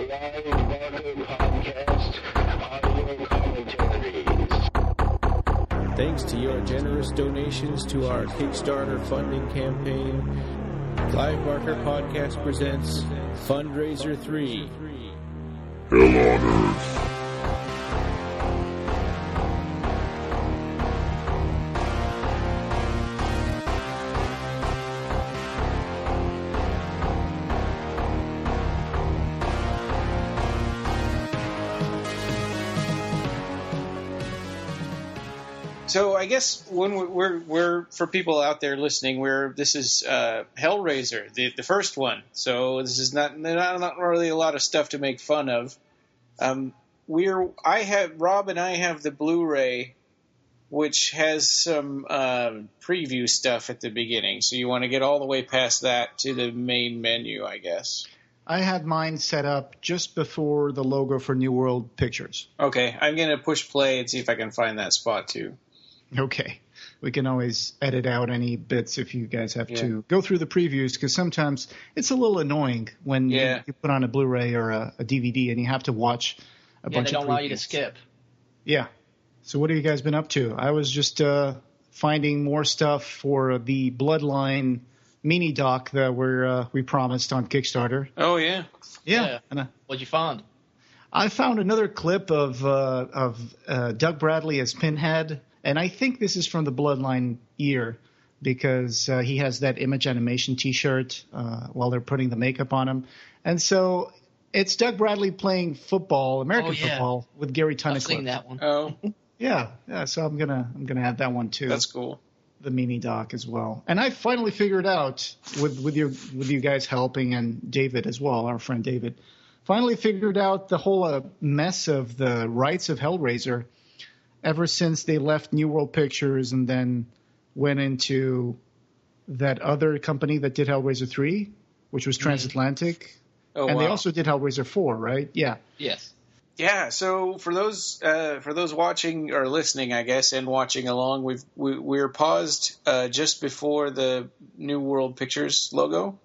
Clive Barker Podcast audio commentaries. Thanks to your generous donations to our Kickstarter funding campaign, Clive Barker Podcast presents Fundraiser 3. Hell on Earth. So I guess when we're for people out there listening, this is Hellraiser, the first one. So this is not really a lot of stuff to make fun of. Rob and I have the Blu-ray, which has some preview stuff at the beginning. So you want to get all the way past that to the main menu, I guess. I had mine set up just before the logo for New World Pictures. Okay, I'm going to push play and see if I can find that spot too. Okay. We can always edit out any bits if you guys have to go through the previews, because sometimes it's a little annoying when you put on a Blu-ray or a DVD and you have to watch a bunch of previews. They don't allow you to skip. Yeah. So what have you guys been up to? I was just finding more stuff for the Bloodline mini doc that we promised on Kickstarter. Oh, yeah. Yeah. What'd you find? I found another clip of Doug Bradley as Pinhead. And I think this is from the Bloodline year because he has that image animation T-shirt while they're putting the makeup on him. And so it's Doug Bradley playing football, American football, with Gary Tunnicliffe. I've seen that one. Oh, yeah. So I'm gonna add that one too. That's cool. The mini doc as well. And I finally figured out with you guys helping and David as well, our friend David, finally figured out the whole mess of the rights of Hellraiser. Ever since they left New World Pictures and then went into that other company that did Hellraiser 3, which was Transatlantic. Oh, and wow. they also did Hellraiser 4, right? Yeah. Yes. Yeah, so for those watching or listening, I guess, and watching along, we're paused just before the New World Pictures logo.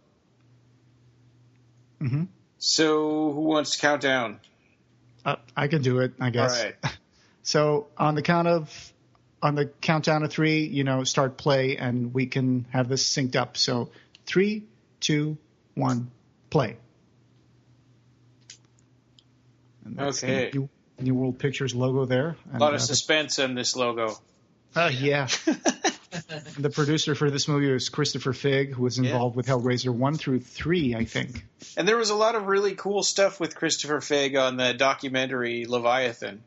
Mm-hmm. So who wants to count down? I can do it, I guess. All right. So on the countdown of 3, start play, and we can have this synced up. So 3, 2, 1, play. And that's the New World Pictures logo there. And a lot of suspense in this logo. Yeah. The producer for this movie was Christopher Figg, who was involved with Hellraiser 1 through 3, I think. And there was a lot of really cool stuff with Christopher Figg on the documentary Leviathan.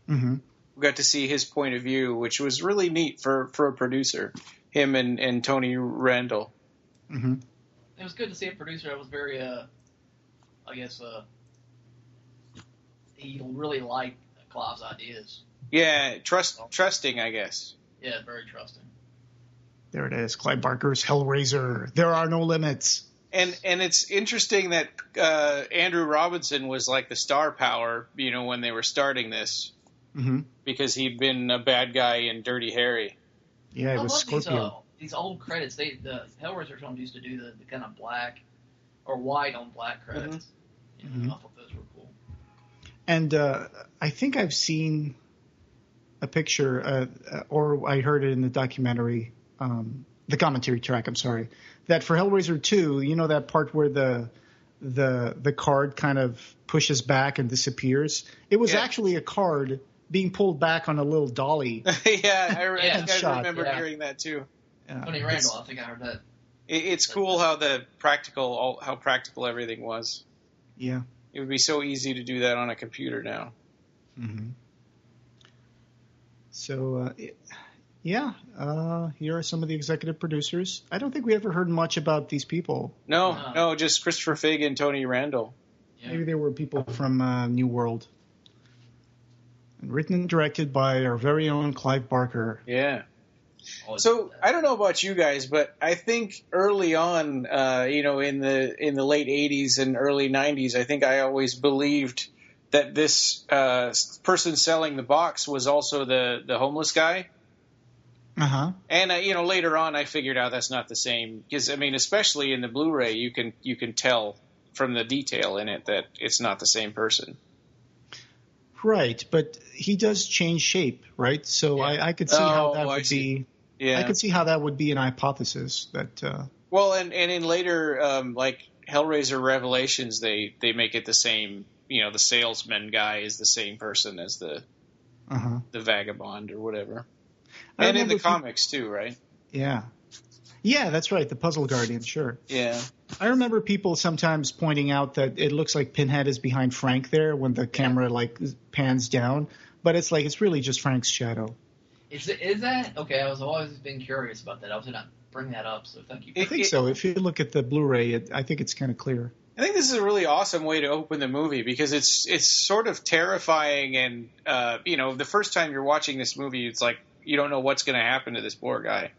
Mm-hmm. We got to see his point of view, which was really neat for a producer, him and Tony Randall. Mm-hmm. It was good to see a producer that was very, he really liked Clive's ideas. Yeah, trusting, I guess. Yeah, very trusting. There it is, Clive Barker's Hellraiser. There are no limits. And it's interesting that Andrew Robinson was like the star power, when they were starting this. Mm-hmm. Because he'd been a bad guy in Dirty Harry. Yeah, it was Scorpio. These old credits, the Hellraiser films used to do the kind of black or white on black credits. Mm-hmm. I thought those were cool. And I think I've seen a picture, or I heard it in the documentary, the commentary track, I'm sorry, that for Hellraiser 2, that part where the card kind of pushes back and disappears? It was actually a card being pulled back on a little dolly. I remember hearing that too. Tony Randall, I think I heard that. It's cool how practical everything was. Yeah. It would be so easy to do that on a computer now. Mm-hmm. So, here are some of the executive producers. I don't think we ever heard much about these people. No, just Christopher Figg and Tony Randall. Yeah. Maybe they were people from New World. And written and directed by our very own Clive Barker. Yeah. So I don't know about you guys, but I think early on, in the late '80s and early '90s, I think I always believed that this person selling the box was also the homeless guy. Uh-huh. And later on, I figured out that's not the same because especially in the Blu-ray, you can tell the detail in it that it's not the same person. Right, but he does change shape, right? So I could see how that would be. Yeah, I could see how that would be an hypothesis that. Well, and in later like Hellraiser Revelations, they make it the same. The salesman guy is the same person as the vagabond or whatever. And in the comics too, right? Yeah. Yeah, that's right. The Puzzle Guardian, sure. Yeah. I remember people sometimes pointing out that it looks like Pinhead is behind Frank there when the camera pans down, but it's really just Frank's shadow. Is that okay? I was always been curious about that. I was gonna bring that up, so thank you. I think so. If you look at the Blu-ray, I think it's kind of clear. I think this is a really awesome way to open the movie because it's sort of terrifying, and the first time you're watching this movie, it's like you don't know what's going to happen to this poor guy.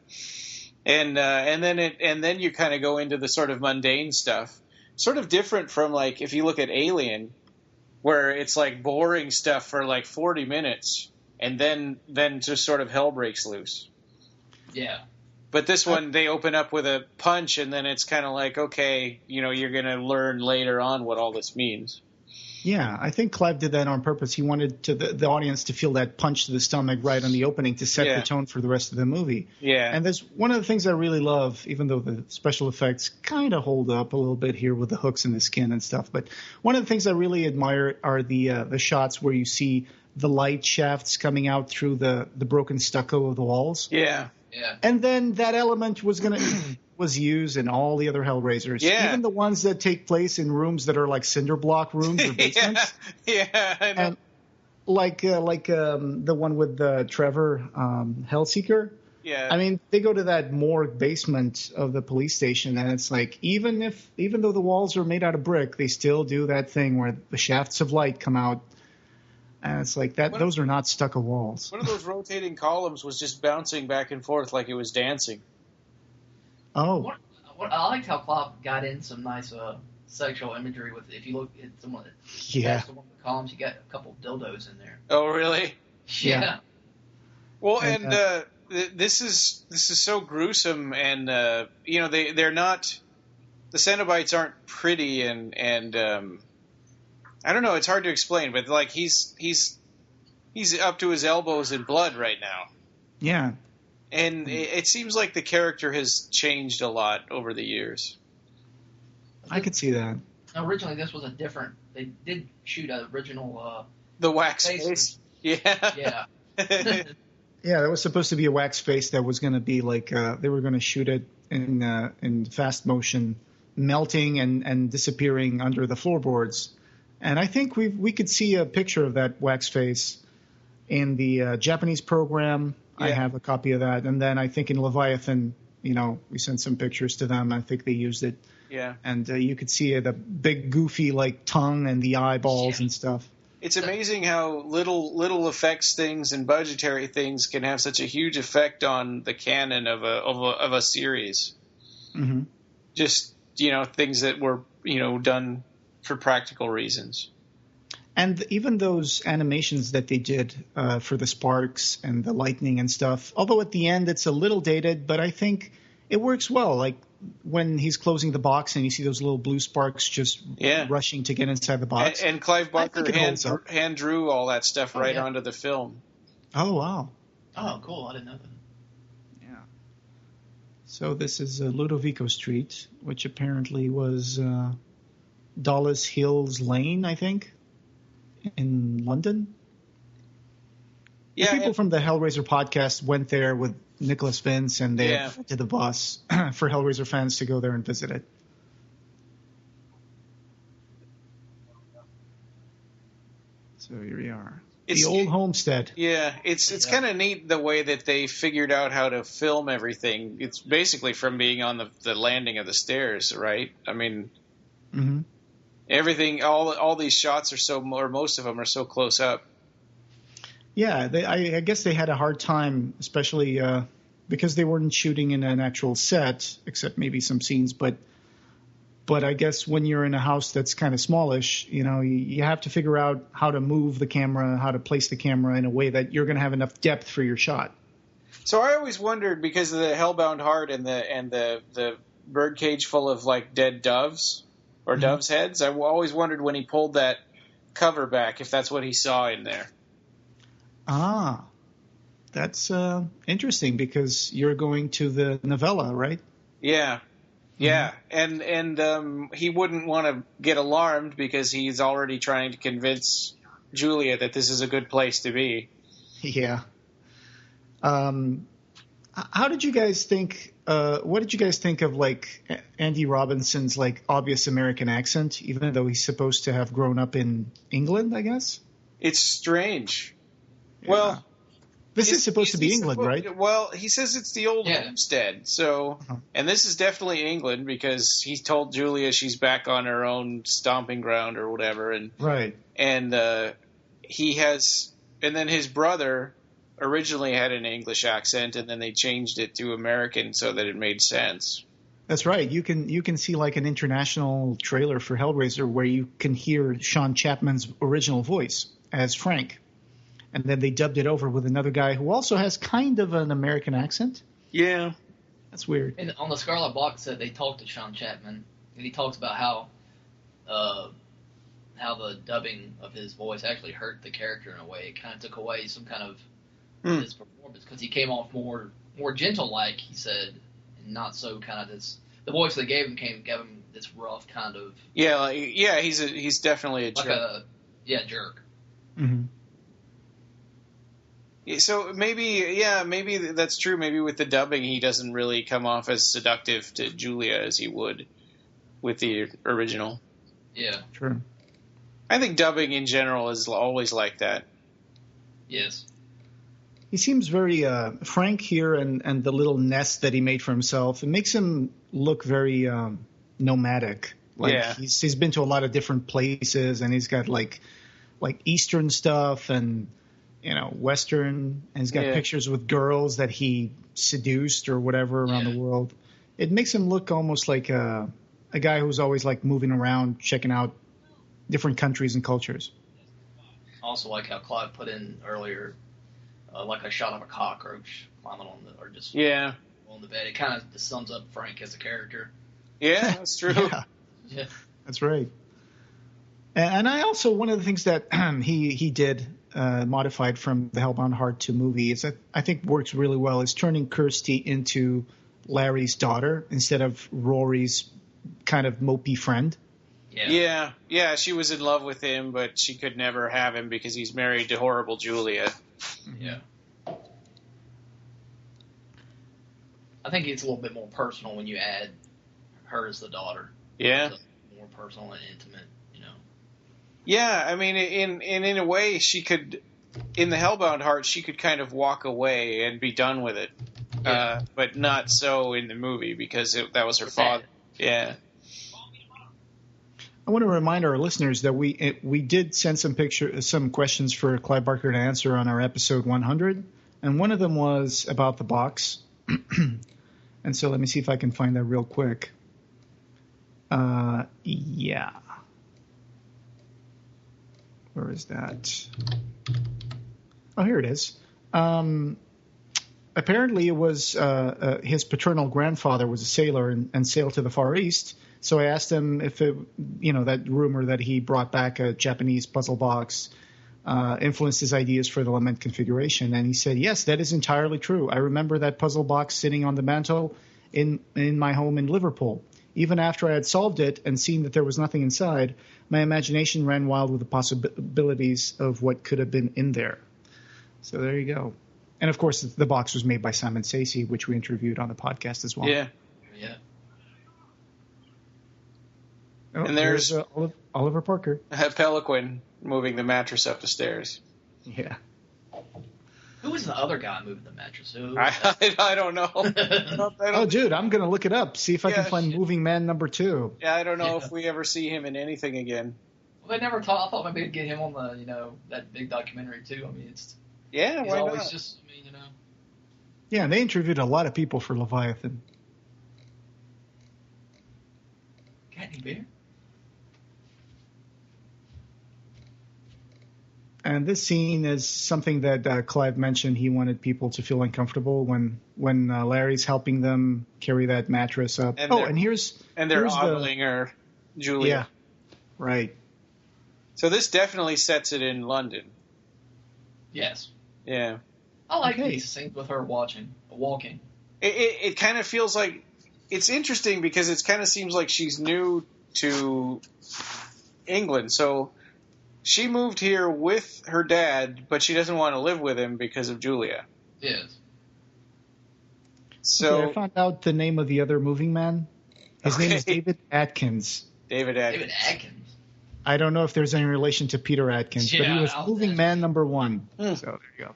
And then you kind of go into the sort of mundane stuff, sort of different from like if you look at Alien, where it's like boring stuff for like 40 minutes, and then just sort of hell breaks loose. Yeah. But this one, they open up with a punch, and then it's kind of like, okay, you're going to learn later on what all this means. Yeah, I think Clive did that on purpose. He wanted the audience to feel that punch to the stomach right on the opening to set the tone for the rest of the movie. Yeah. And there's one of the things I really love, even though the special effects kind of hold up a little bit here with the hooks in the skin and stuff, but one of the things I really admire are the shots where you see the light shafts coming out through the broken stucco of the walls. Yeah. Yeah. And then that element was used in all the other Hellraisers. Yeah. Even the ones that take place in rooms that are like cinder block rooms or basements. Yeah. I know. And like the one with Trevor Hellseeker. Yeah. I mean, they go to that morgue basement of the police station, and it's like even though the walls are made out of brick, they still do that thing where the shafts of light come out. And it's like that; those are not stucco walls. One of those rotating columns was just bouncing back and forth like it was dancing. Oh. I liked how Klopp got in some nice sexual imagery with. If you look at some of the one of the columns, you got a couple dildos in there. Oh, really? Yeah. Well, and this is so gruesome, and they're not. The Cenobites aren't pretty, and I don't know. It's hard to explain, but like he's up to his elbows in blood right now. Yeah. And it seems like the character has changed a lot over the years. I could see that. Originally, this was a different. They did shoot an original. The wax face. Yeah. Yeah. Yeah, that was supposed to be a wax face that was going to be like they were going to shoot it in fast motion, melting and disappearing under the floorboards. And I think we could see a picture of that wax face in the Japanese program. Yeah. I have a copy of that. And then I think in Leviathan, we sent some pictures to them. I think they used it. Yeah. And you could see the big goofy like tongue and the eyeballs and stuff. It's amazing how little effects things and budgetary things can have such a huge effect on the canon of a series. Mm-hmm. Just, things that were, done for practical reasons. And even those animations that they did for the sparks and the lightning and stuff, although at the end it's a little dated, but I think it works well. Like when he's closing the box and you see those little blue sparks just rushing to get inside the box. And Clive Barker hand drew all that stuff onto the film. Oh, wow. Oh, cool. I didn't know that. Yeah. So this is Ludovico Street, which apparently was Dollis Hills Lane, I think, in London. Yeah, people from the Hellraiser podcast went there with Nicholas Vince, and they rented the bus for Hellraiser fans to go there and visit it. So here we are. The old homestead. Yeah, it's kind of neat the way that they figured out how to film everything. It's basically from being on the landing of the stairs, right? I mean, everything, all these shots or most of them are so close up. Yeah, I guess they had a hard time, especially because they weren't shooting in an actual set, except maybe some scenes. But I guess when you're in a house that's kind of smallish, you have to figure out how to move the camera, how to place the camera in a way that you're going to have enough depth for your shot. So I always wondered, because of the Hellbound Heart and the birdcage full of like dead doves, or doves' heads. I always wondered when he pulled that cover back if that's what he saw in there. Ah, that's interesting because you're going to the novella, right? Yeah. Yeah, and he wouldn't want to get alarmed because he's already trying to convince Julia that this is a good place to be. Yeah. How did you guys think? What did you guys think of like Andy Robinson's like obvious American accent, even though he's supposed to have grown up in England? I guess it's strange. Yeah. Well, this is supposed to be England, right? Well, he says it's the old homestead. So, and this is definitely England because he told Julia she's back on her own stomping ground or whatever, and right. And he has, and then his brother originally had an English accent, and then they changed it to American so that it made sense. That's right. You can see like an international trailer for Hellraiser where you can hear Sean Chapman's original voice as Frank. And then they dubbed it over with another guy who also has kind of an American accent. Yeah. That's weird. And on the Scarlet Box set, they talked to Sean Chapman, and he talks about how the dubbing of his voice actually hurt the character in a way. It kind of took away some kind of his performance because he came off more gentle-like, he said, and not so kind of this. The voice they gave him gave him this rough kind of. Yeah, he's definitely a jerk. Jerk. Mm-hmm. So maybe that's true. Maybe with the dubbing, he doesn't really come off as seductive to Julia as he would with the original. Yeah, true. I think dubbing in general is always like that. Yes. He seems very frank here, and the little nest that he made for himself, it makes him look very nomadic. He's been to a lot of different places, and he's got like Eastern stuff and Western, and he's got pictures with girls that he seduced or whatever around the world. It makes him look almost like a guy who's always like moving around, checking out different countries and cultures. Also, like how Clive put in earlier, like a shot of a cockroach climbing on on the bed. It kind of just sums up Frank as a character. Yeah, that's true. Yeah, that's right. And I also, one of the things that he did modified from the Hellbound Heart 2 movie is that I think works really well is turning Kirsty into Larry's daughter instead of Rory's kind of mopey friend. Yeah, she was in love with him, but she could never have him because he's married to horrible Julia. Yeah. I think it's a little bit more personal when you add her as the daughter. Yeah. More personal and intimate, Yeah, I mean, in a way, she could, in the Hellbound Heart, she could kind of walk away and be done with it. Yeah. But not so in the movie because that was her father. Yeah. I want to remind our listeners that we did send some questions for Clive Barker to answer on our episode 100, and one of them was about the box. And so let me see if I can find that real quick. Yeah. Where is that? Oh, here it is. Apparently, it was his paternal grandfather was a sailor and sailed to the Far East. So I asked him if that rumor that he brought back a Japanese puzzle box influenced his ideas for the lament configuration, and he said, yes, that is entirely true. I remember that puzzle box sitting on the mantel in my home in Liverpool. Even after I had solved it and seen that there was nothing inside, my imagination ran wild with the possibilities of what could have been in there. So there you go. And, of course, the box was made by Simon Sacy, which we interviewed on the podcast as well. Yeah. Yeah. Oh, and there's Oliver Parker. Peliquin moving the mattress up the stairs. Yeah. Who was the other guy moving the mattress? I don't know. Oh, dude, I'm going to look it up, see if I can find Moving Man number 2. Yeah, I don't know if we ever see him in anything again. Well, they never talk. I thought maybe they'd get him on the, that big documentary too. I mean, he's why always not? just, Yeah, they interviewed a lot of people for Leviathan. Got any beer? And this scene is something that Clive mentioned. He wanted people to feel uncomfortable when Larry's helping them carry that mattress up. And they're here's ogling her. Julia. Yeah, right. So this definitely sets it in London. Yes. Yeah. I like Okay. these scenes with her walking. It kind of feels like it's interesting because it kind of seems like she's new to England. So she moved here with her dad, but she doesn't want to live with him because of Julia. Yes. So Okay, I found out the name of the other moving man. His name is David Atkins. David Atkins. David Atkins. I don't know if there's any relation to Peter Atkins, but he Yeah, was I'll moving bet. man number 1. Hmm. So there you go.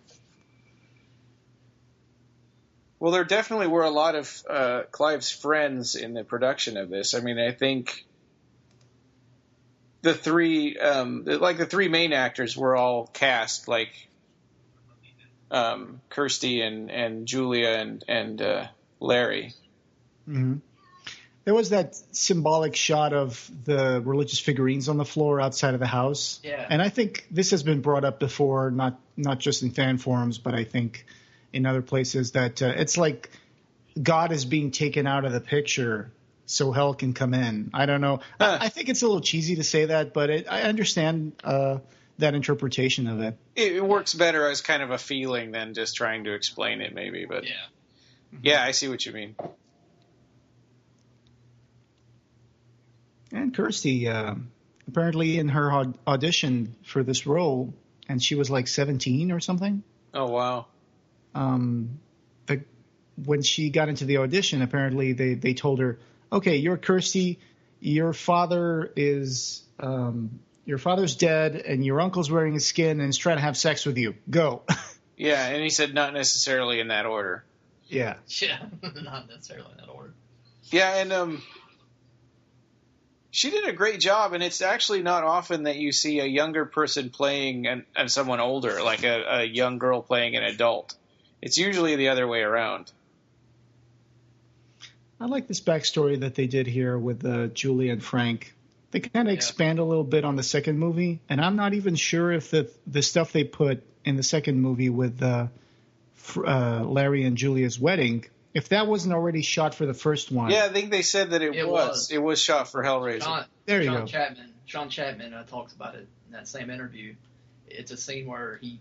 Well, there definitely were a lot of Clive's friends in the production of this. I mean, I think the three main actors were all cast, like Kirsty and Julia and Larry. Mm-hmm. There was that symbolic shot of the religious figurines on the floor outside of the house. Yeah. And I think this has been brought up before, not just in fan forums, but I think in other places, that it's like God is being taken out of the picture so hell can come in. I don't know. I think it's a little cheesy to say that, but I understand that interpretation of it. It works better as kind of a feeling than just trying to explain it, maybe. But yeah, I see what you mean. And Kirsty, apparently in her audition for this role, and she was like 17 or something. Oh, wow. When she got into the audition, apparently they told her, okay, you're Kirsty, your father's dead, and your uncle's wearing his skin and is trying to have sex with you. Go. Yeah, and he said not necessarily in that order. Yeah. Yeah, not necessarily in that order. Yeah, and she did a great job, and it's actually not often that you see a younger person playing and someone older, like a young girl playing an adult. It's usually the other way around. I like this backstory that they did here with Julie and Frank. They kind of expand a little bit on the second movie, and I'm not even sure if the stuff they put in the second movie with Larry and Julia's wedding, if that wasn't already shot for the first one. Yeah, I think they said that it was. It was shot for Hellraiser. Sean Chapman talks about it in that same interview. It's a scene where he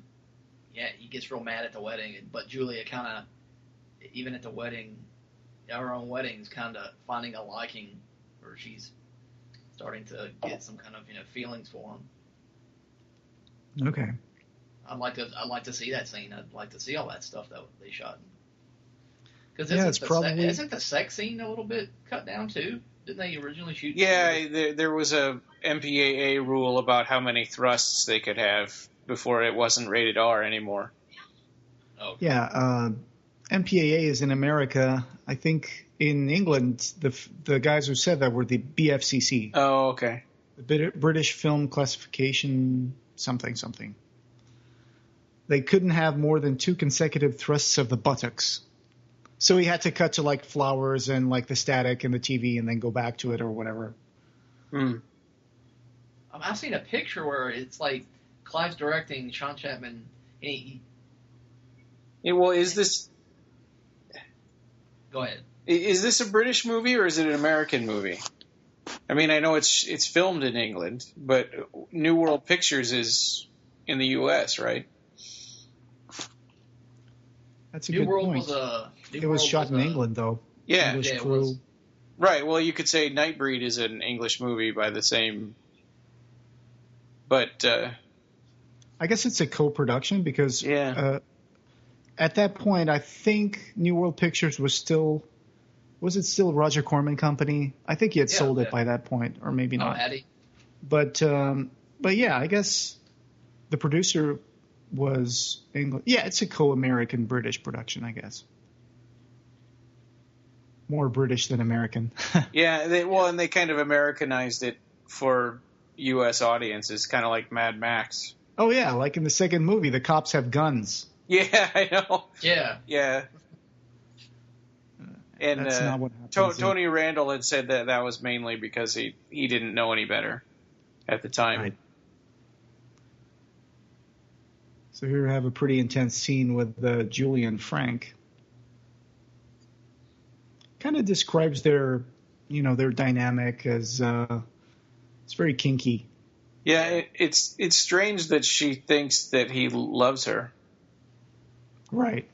gets real mad at the wedding, but Julia kind of, even at the wedding, our own wedding's kind of finding a liking, or she's starting to get some kind of feelings for him. Okay. I'd like to see that scene. I'd like to see all that stuff that they shot. Because isn't the sex scene a little bit cut down too? Didn't they originally shoot? Yeah, there was a MPAA rule about how many thrusts they could have before it wasn't rated R anymore. Oh. Yeah, MPAA is in America. I think in England, the guys who said that were the BFCC. Oh, okay. The British Film Classification something. They couldn't have more than 2 consecutive thrusts of the buttocks. So he had to cut to like flowers and like the static and the TV and then go back to it or whatever. I've seen a picture where it's like Clive's directing, Sean Chapman. Well, is this... Go ahead. Is this a British movie or is it an American movie? I mean, I know it's filmed in England, but New World Pictures is in the U.S., right? That's a good point. It was shot in England, though. Yeah. English it crew. was. Right, well, you could say Nightbreed is an English movie by the same... But... I guess it's a co-production because at that point, I think New World Pictures was still... Was it still Roger Corman Company? I think he had sold it by that point, or maybe not. Had he? But yeah, I guess the producer was England. Yeah, it's a co-American British production, I guess. More British than American. Yeah, and they kind of Americanized it for U.S. audiences, kind of like Mad Max. Oh yeah, like in the second movie, the cops have guns. Yeah, I know. Yeah. And that's not what happens. Tony Randall had said that was mainly because he didn't know any better at the time. Right. So here we have a pretty intense scene with Julie and Frank. Kind of describes their dynamic as It's very kinky. Yeah, it's strange that she thinks that he loves her. Right.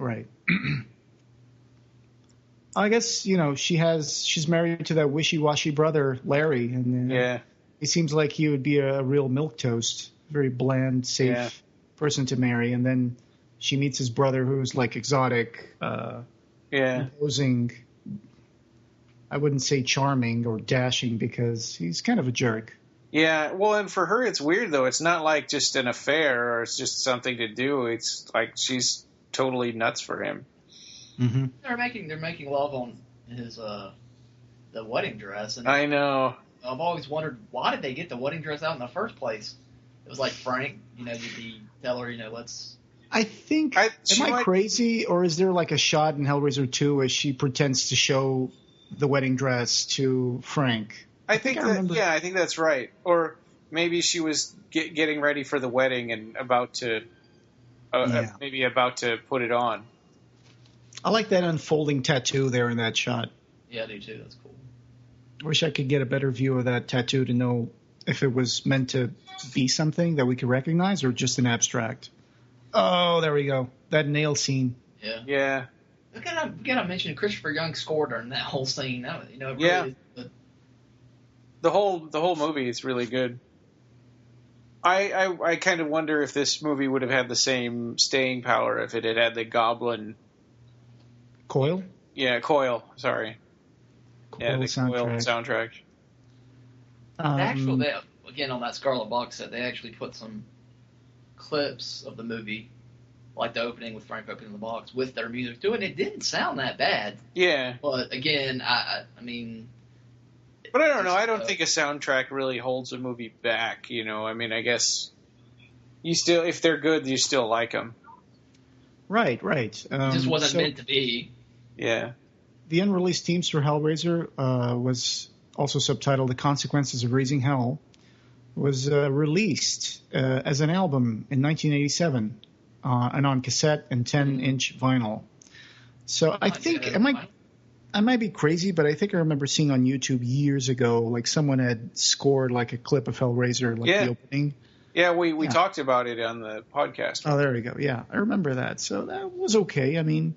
I guess, she's married to that wishy-washy brother, Larry, and he seems like he would be a real milquetoast, very bland, safe person to marry. And then she meets his brother, who's like exotic, imposing. I wouldn't say charming or dashing because he's kind of a jerk. Yeah, well, and for her, it's weird though. It's not like just an affair or it's just something to do. It's like she's totally nuts for him. Mm-hmm. They're making love on his the wedding dress, and I know. I've always wondered, why did they get the wedding dress out in the first place? It was like Frank, did he tell her, let's. I think. Am I crazy, or is there like a shot in Hellraiser 2 as she pretends to show the wedding dress to Frank? I think that's right. Or maybe she was getting ready for the wedding and about to put it on. I like that unfolding tattoo there in that shot. Yeah, I do too. That's cool. I wish I could get a better view of that tattoo to know if it was meant to be something that we could recognize or just an abstract. Oh, there we go. That nail scene. Yeah. Yeah. We gotta mention Christopher Young's score during that whole scene. It really is good. The whole movie is really good. I kind of wonder if this movie would have had the same staying power if it had had the Goblin Coil? Yeah, Coil. Sorry. Coil the soundtrack. Coil soundtrack. Again, on that Scarlet box set, they actually put some clips of the movie, like the opening with Frank opening the box, with their music to it. It didn't sound that bad. Yeah. But again, I mean. But I don't know. I don't think a soundtrack really holds a movie back. I guess you still, if they're good, you still like them. Right. It just wasn't meant to be. Yeah. The unreleased themes for Hellraiser was also subtitled "The Consequences of Raising Hell." Was released as an album in 1987 and on cassette and 10-inch vinyl. So I think I might be crazy, but I think I remember seeing on YouTube years ago, like someone had scored like a clip of Hellraiser, the opening. Yeah, we talked about it on the podcast. Oh, there we go. Yeah, I remember that. So that was okay. I mean,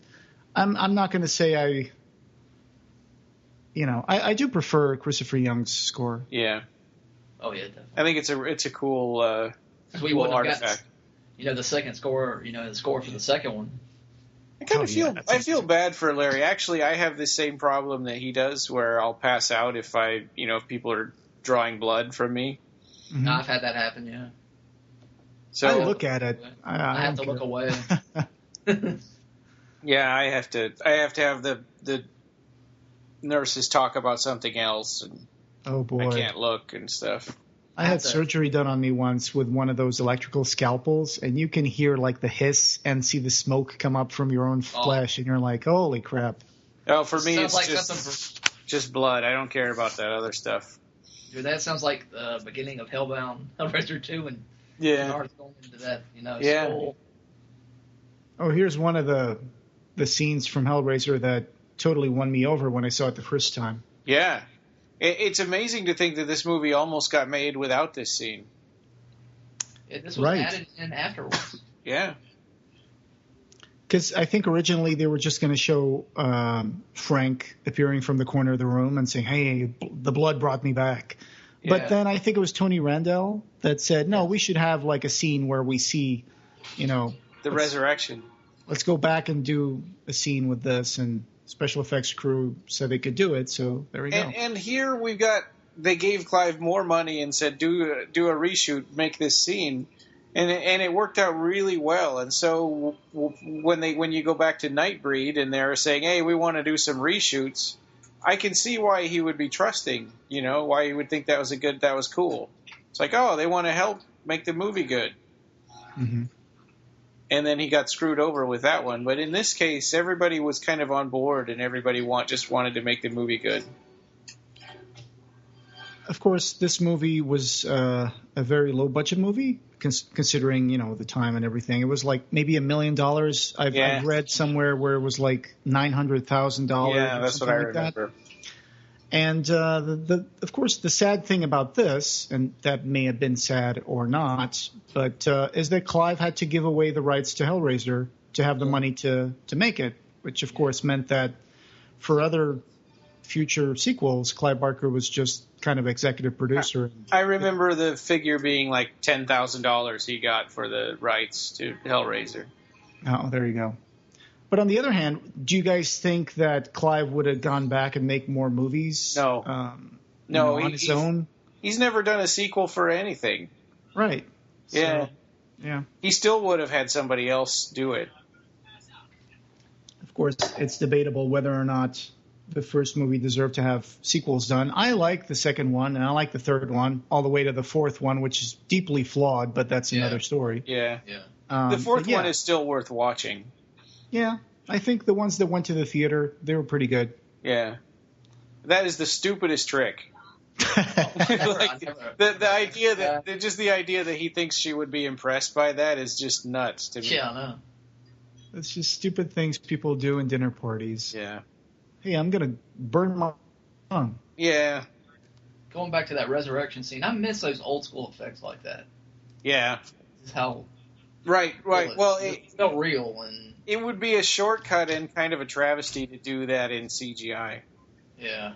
I'm not going to say I do prefer Christopher Young's score. Yeah. Oh yeah, definitely. I think it's a cool cool artifact. The second score, the score for the second one. I kind of feel bad for Larry. Actually, I have the same problem that he does, where I'll pass out if if people are drawing blood from me. Mm-hmm. I've had that happen. Yeah. So I look at it. I have to look away. Yeah, I have to have the nurses talk about something else, and oh boy, I can't look and stuff. I had surgery done on me once with one of those electrical scalpels, and you can hear like the hiss and see the smoke come up from your own flesh, and you're like, holy crap. Oh, for me, it's like just blood. I don't care about that other stuff. Dude, that sounds like the beginning of Hellraiser 2, and going into that, soul. Oh, here's one of the scenes from Hellraiser that totally won me over when I saw it the first time. Yeah. It's amazing to think that this movie almost got made without this scene. Yeah, this was added in afterwards. Yeah. Because I think originally they were just going to show Frank appearing from the corner of the room and saying, hey, the blood brought me back. Yeah. But then I think it was Tony Randall that said, no, we should have like a scene where we see, the resurrection. Let's go back and do a scene with this, and special effects crew said they could do it, so there we go. And here they gave Clive more money and said, do a reshoot, make this scene. And it worked out really well. And so when you go back to Nightbreed and they're saying, hey, we want to do some reshoots, I can see why he would be trusting, why he would think that was cool. It's like, oh, they want to help make the movie good. Mm-hmm. And then he got screwed over with that one. But in this case, everybody was kind of on board, and everybody just wanted to make the movie good. Of course, this movie was a very low-budget movie, considering, the time and everything. It was like maybe $1 million. I've read somewhere where it was like $900,000. Yeah, that's what I remember. And of course, the sad thing about this, and that may have been sad or not, but is that Clive had to give away the rights to Hellraiser to have the money to make it, which of course meant that for other future sequels, Clive Barker was just kind of executive producer. I remember the figure being like $10,000 he got for the rights to Hellraiser. Oh, there you go. But on the other hand, do you guys think that Clive would have gone back and make more movies? No. On his own? He's never done a sequel for anything. Right. Yeah. So, yeah. He still would have had somebody else do it. Of course, it's debatable whether or not the first movie deserved to have sequels done. I like the second one, and I like the third one, all the way to the fourth one, which is deeply flawed, but that's another story. Yeah. Yeah. The fourth one is still worth watching. Yeah. I think the ones that went to the theater, they were pretty good. Yeah. That is the stupidest trick. The idea that just the idea that he thinks she would be impressed by that is just nuts to me. Yeah, I know. It's just stupid things people do in dinner parties. Yeah. Hey, I'm going to burn my tongue. Yeah. Going back to that resurrection scene, I miss those old school effects like that. Yeah. This is how. Right. Well, it felt real, and it would be a shortcut and kind of a travesty to do that in CGI. yeah.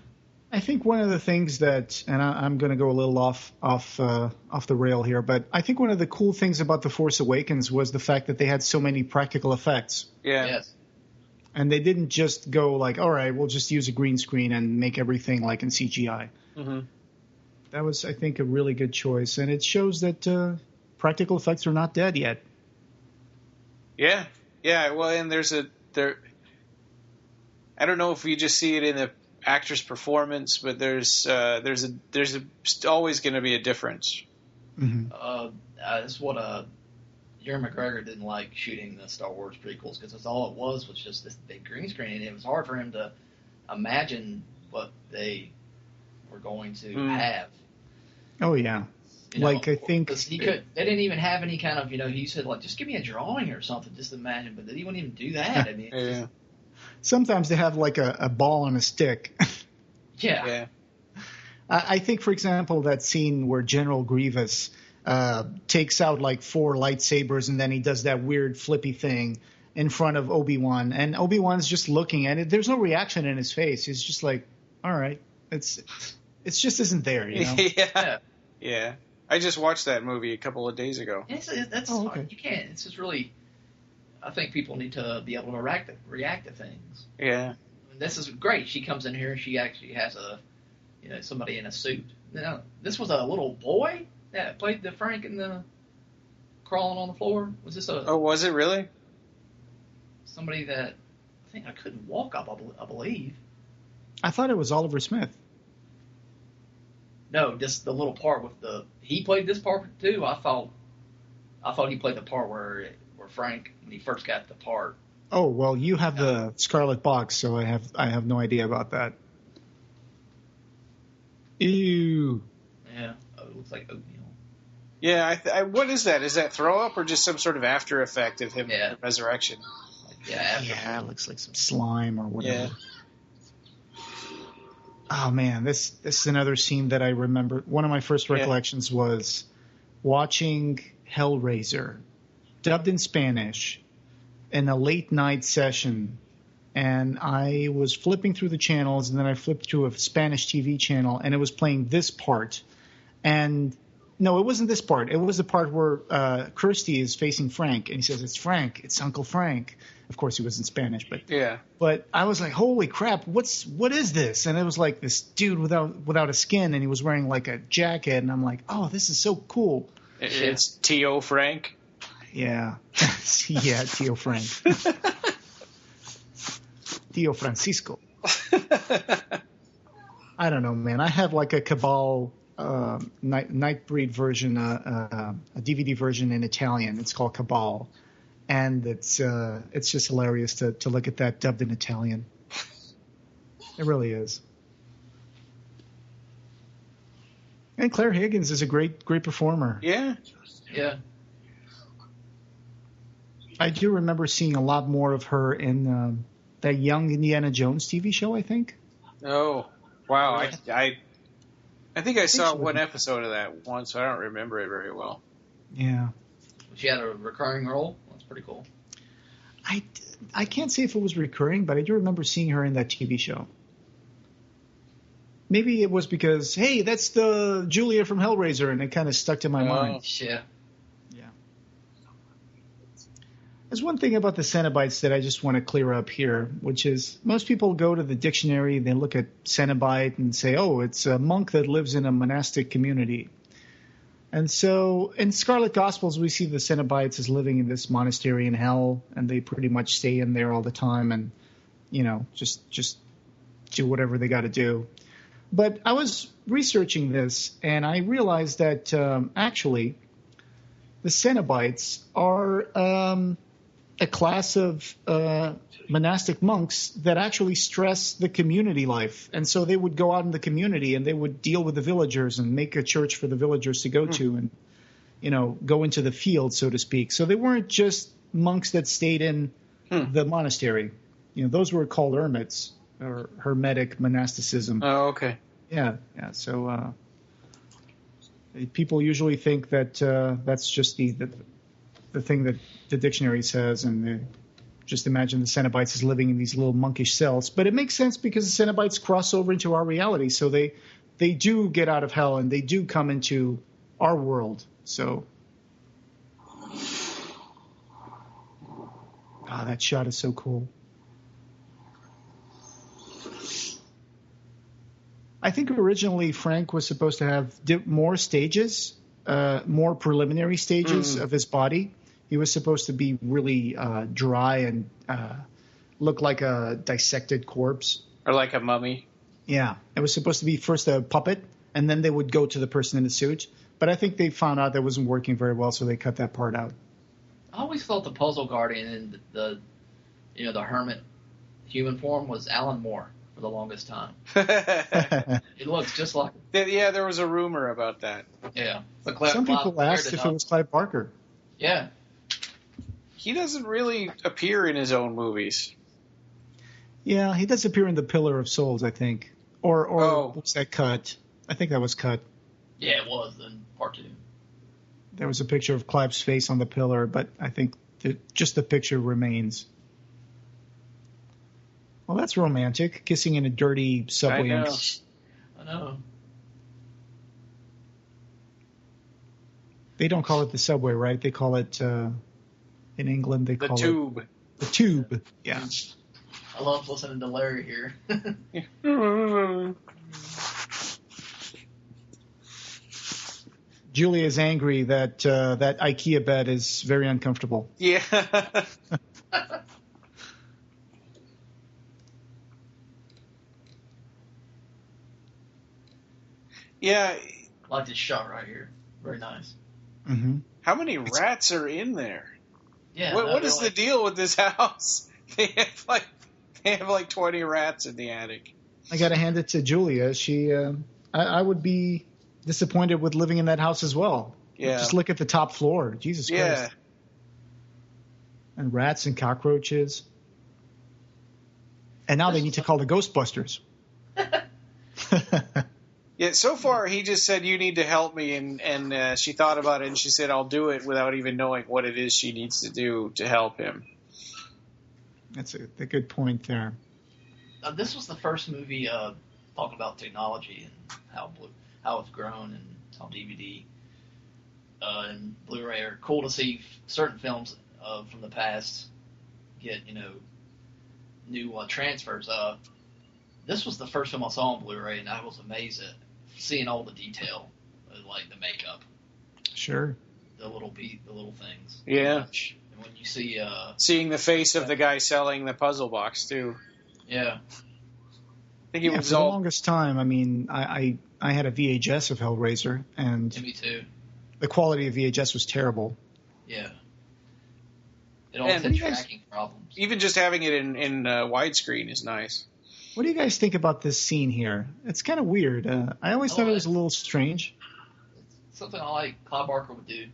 I think one of the things that, and I'm going to go a little off the rail here, but I think one of the cool things about The Force Awakens was the fact that they had so many practical effects. Yeah. Yes. And they didn't just go like, all right, we'll just use a green screen and make everything like in CGI. Mm-hmm. That was, I think, a really good choice. And it shows that practical effects are not dead yet. Yeah. Yeah. Well, and I don't know if you just see it in the actor's performance, but there's always going to be a difference. Mm-hmm. That's what Ewan McGregor didn't like shooting the Star Wars prequels, because that's all it was just this big green screen, and it was hard for him to imagine what they were going to have. Oh yeah, I think they didn't even have any kind of he said like just give me a drawing or something, just imagine, but they wouldn't even do that. I mean, yeah. Sometimes they have like a ball on a stick. Yeah. I think, for example, that scene where General Grievous takes out like 4 lightsabers and then he does that weird flippy thing in front of Obi-Wan. And Obi-Wan's just looking at it. There's no reaction in his face. He's just like, all right. It's just isn't there, Yeah. I just watched that movie a couple of days ago. That's okay. You can't. It's just really. I think people need to be able to react to things. Yeah. And this is great. She comes in here and she actually has somebody in a suit. Now, this was a little boy that played the Frank in the crawling on the floor. Was this Oh, was it really? Somebody that I think I couldn't walk up? I believe. I thought it was Oliver Smith. No, just the little part with he played this part too. I thought he played the part where Frank, when he first got the part. Oh, well, you have the Scarlet Box, so I have no idea about that. Ew. Yeah, it looks like oatmeal. Yeah, what is that? Is that throw up or just some sort of after effect of him in the resurrection? It looks like some slime or whatever. Yeah. Oh man, this is another scene that I remember. One of my first recollections was watching Hellraiser, dubbed in Spanish, in a late night session, and I was flipping through the channels, and then I flipped to a Spanish TV channel, and it was playing this part, and no, it wasn't this part. It was the part where Kirsty is facing Frank, and he says, "It's Frank. It's Uncle Frank." Of course, he was in Spanish, but But I was like, "Holy crap! What is this?" And it was like this dude without a skin, and he was wearing like a jacket, and I'm like, "Oh, this is so cool." It's T.O. Frank. Yeah, yeah, Tio Frank, Tio Francisco. I don't know, man. I have like a Cabal Nightbreed version, a DVD version in Italian. It's called Cabal, and it's just hilarious to look at that dubbed in Italian. It really is. And Claire Higgins is a great performer. Yeah. Yeah. I do remember seeing a lot more of her in that Young Indiana Jones TV show, I think. Oh, Wow, I think I saw one episode of that once. I don't remember it very well. Yeah. She had a recurring role. That's pretty cool. I can't say if it was recurring, but I do remember seeing her in that TV show. Maybe it was because, hey, that's the Julia from Hellraiser, and it kind of stuck to my mind. Yeah. Yeah. There's one thing about the Cenobites that I just want to clear up here, which is most people go to the dictionary, they look at Cenobite and say, oh, it's a monk that lives in a monastic community. And so in Scarlet Gospels, we see the Cenobites as living in this monastery in hell, and they pretty much stay in there all the time and, just do whatever they got to do. But I was researching this, and I realized that actually the Cenobites are a class of monastic monks that actually stress the community life. And so they would go out in the community and they would deal with the villagers and make a church for the villagers to go to and, go into the field, so to speak. So they weren't just monks that stayed in the monastery. Those were called hermits or hermetic monasticism. Oh, okay. Yeah. So people usually think that that's just the thing that the dictionary says, and they just imagine the Cenobites as living in these little monkish cells. But it makes sense because the Cenobites cross over into our reality, so they do get out of hell and they do come into our world. So, that shot is so cool. I think originally Frank was supposed to have more stages, more preliminary stages of his body. He was supposed to be really dry and look like a dissected corpse. Or like a mummy. Yeah. It was supposed to be first a puppet, and then they would go to the person in the suit. But I think they found out that wasn't working very well, so they cut that part out. I always thought the Puzzle Guardian in the hermit human form was Alan Moore for the longest time. It looks just like him. Yeah, there was a rumor about that. Yeah. Some people asked if it was Clive Barker. Yeah. He doesn't really appear in his own movies. Yeah, he does appear in The Pillar of Souls, I think. Or was that cut? I think that was cut. Yeah, it was in part 2. There was a picture of Clive's face on the pillar, but I think just the picture remains. Well, that's romantic. Kissing in a dirty subway. I know. They don't call it the subway, right? They call it, in England, they call tube. it... The tube. Yeah. I love listening to Larry here. Julia is angry that that IKEA bed is very uncomfortable. Yeah. Yeah. I like this shot right here. Very nice. Mm-hmm. How many rats are in there? Yeah. What is the deal with this house? They have like 20 rats in the attic. I got to hand it to Julia. She, I would be disappointed with living in that house as well. Yeah. Just look at the top floor. Jesus Christ. Yeah. And rats and cockroaches. And now they need to call the Ghostbusters. Yeah, so far he just said, you need to help me, and she thought about it, and she said, I'll do it without even knowing what it is she needs to do to help him. That's a good point there. This was the first movie talking about technology and how it's grown and how DVD and Blu-ray are cool to see certain films from the past get, new transfers. This was the first film I saw on Blu-ray, and I was amazed at seeing all the detail, like the makeup. Sure. The little things. Yeah. And when you see... seeing the face of the guy selling the puzzle box, too. Yeah. I think it was for the longest time, I mean, I had a VHS of Hellraiser, and me too. The quality of VHS was terrible. Yeah. It always had tracking problems. Even just having it in widescreen is nice. What do you guys think about this scene here? It's kind of weird. I always thought it was a little strange. It's something I like Clive Barker would do.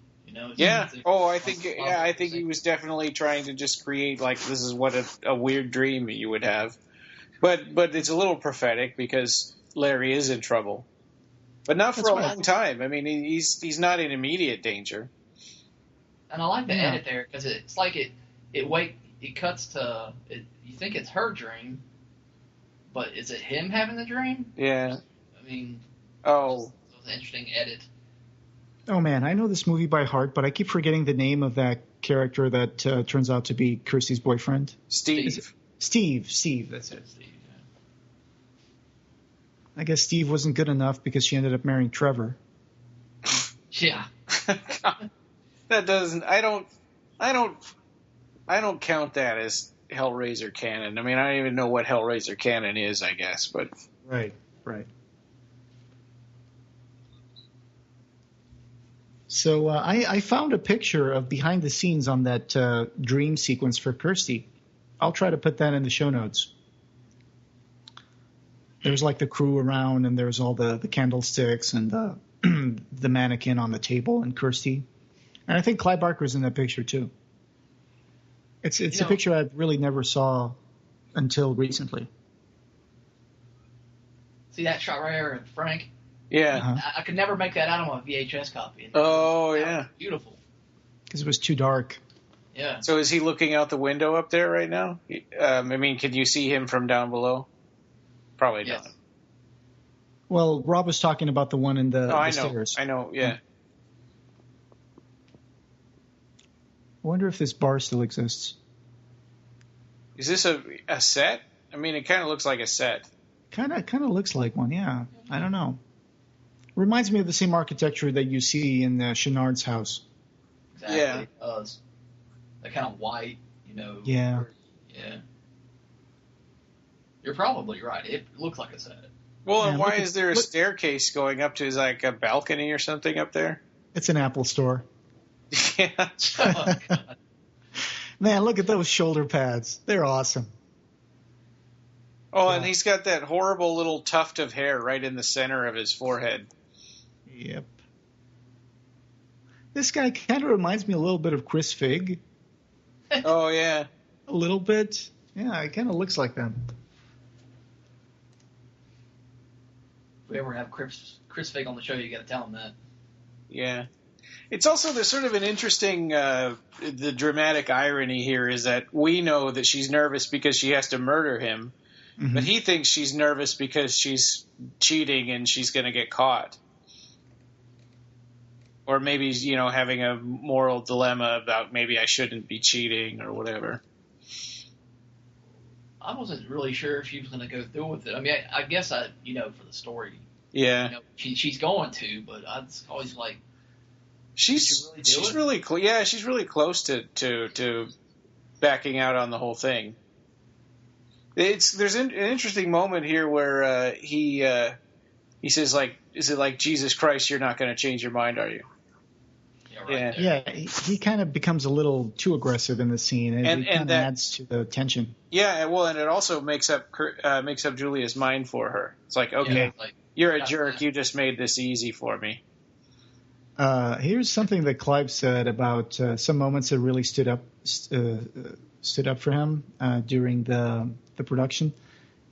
Yeah. I think he was definitely trying to just create, like, this is what a weird dream you would have. But it's a little prophetic because, Larry is in trouble, but not for That's a right. long time. I mean, he's not in immediate danger. And I like the Yeah. edit there because it's like it cuts to it. You think it's her dream, but is it him having the dream? Yeah. I mean, Oh. it was an interesting edit. Oh man, I know this movie by heart, but I keep forgetting the name of that character that turns out to be Kirsty's boyfriend. Steve. Steve, that's it. Steve, I guess Steve wasn't good enough because she ended up marrying Trevor. yeah. That doesn't. I don't count that as Hellraiser canon. I mean, I don't even know what Hellraiser canon is, I guess, but Right. So I found a picture of behind the scenes on that dream sequence for Kirsty. I'll try to put that in the show notes. There's like the crew around, and there's all the candlesticks and the mannequin on the table and Kirsty. And I think Clive Barker's in that picture too. It's a picture I really never saw until recently. See that shot right there, Frank? yeah. Uh-huh. I could never make that out on a VHS copy. Oh, That yeah. was beautiful. Because it was too dark. Yeah. So is he looking out the window up there right now? I mean, can you see him from down below? Probably Yes. not. Well, Rob was talking about the one in the, I know. stairs. I know. Yeah. I wonder if this bar still exists. Is this a set? I mean, it kind of looks like a set. Kind of looks like one, yeah. I don't know. Reminds me of the same architecture that you see in Chenard's house. Exactly. Yeah. It does. That kind of white, Yeah. Yeah. You're probably right. It looks like a set. Well, Yeah, and why look at- is there a look- staircase going up to like a balcony or something up there? It's an Apple store. Yeah. Oh, God. Man, look at those shoulder pads. They're awesome. Oh, and he's got that horrible little tuft of hair right in the center of his forehead. Yep. This guy kind of reminds me a little bit of Chris Figg. Oh, yeah. A little bit. Yeah, it kind of looks like them. If we ever have Chris Figg on the show, you got to tell him that. Yeah. It's also, there's sort of an interesting, the dramatic irony here is that we know that she's nervous because she has to murder him, Mhm. but he thinks she's nervous because she's cheating and she's going to get caught. Or maybe, having a moral dilemma about maybe I shouldn't be cheating or whatever. I wasn't really sure if she was going to go through with it. I mean, I guess for the story, Yeah. she's going to, but I was always like, She's Did she really do she's it? really she's really close to backing out on the whole thing. There's an interesting moment here where he says like, is it like Jesus Christ, you're not going to change your mind, are you? yeah, right Yeah. there. Yeah, he kind of becomes a little too aggressive in the scene, and it kind of that- adds to the tension. Yeah, well, and it also makes up Julia's mind for her. It's like, okay, Yeah, like, you're a got jerk. that. You just made this easy for me. Here's something that Clive said about some moments that really stood up for him during the production.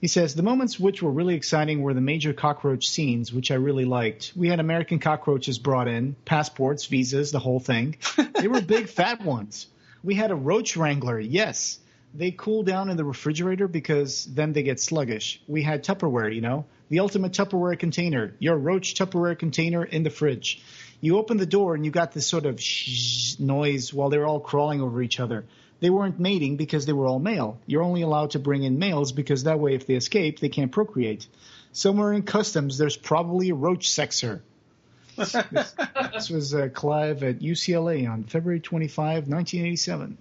He says, the moments which were really exciting were the major cockroach scenes, which I really liked. We had American cockroaches brought in, passports, visas, the whole thing. They were big, fat ones. We had a roach wrangler, yes. They cool down in the refrigerator because then they get sluggish. We had Tupperware, the ultimate Tupperware container, your roach Tupperware container in the fridge. You open the door and you got this sort of shh noise while they were all crawling over each other. They weren't mating because they were all male. You're only allowed to bring in males because that way if they escape, they can't procreate. Somewhere in customs, there's probably a roach sexer. This was Clive at UCLA on February 25, 1987.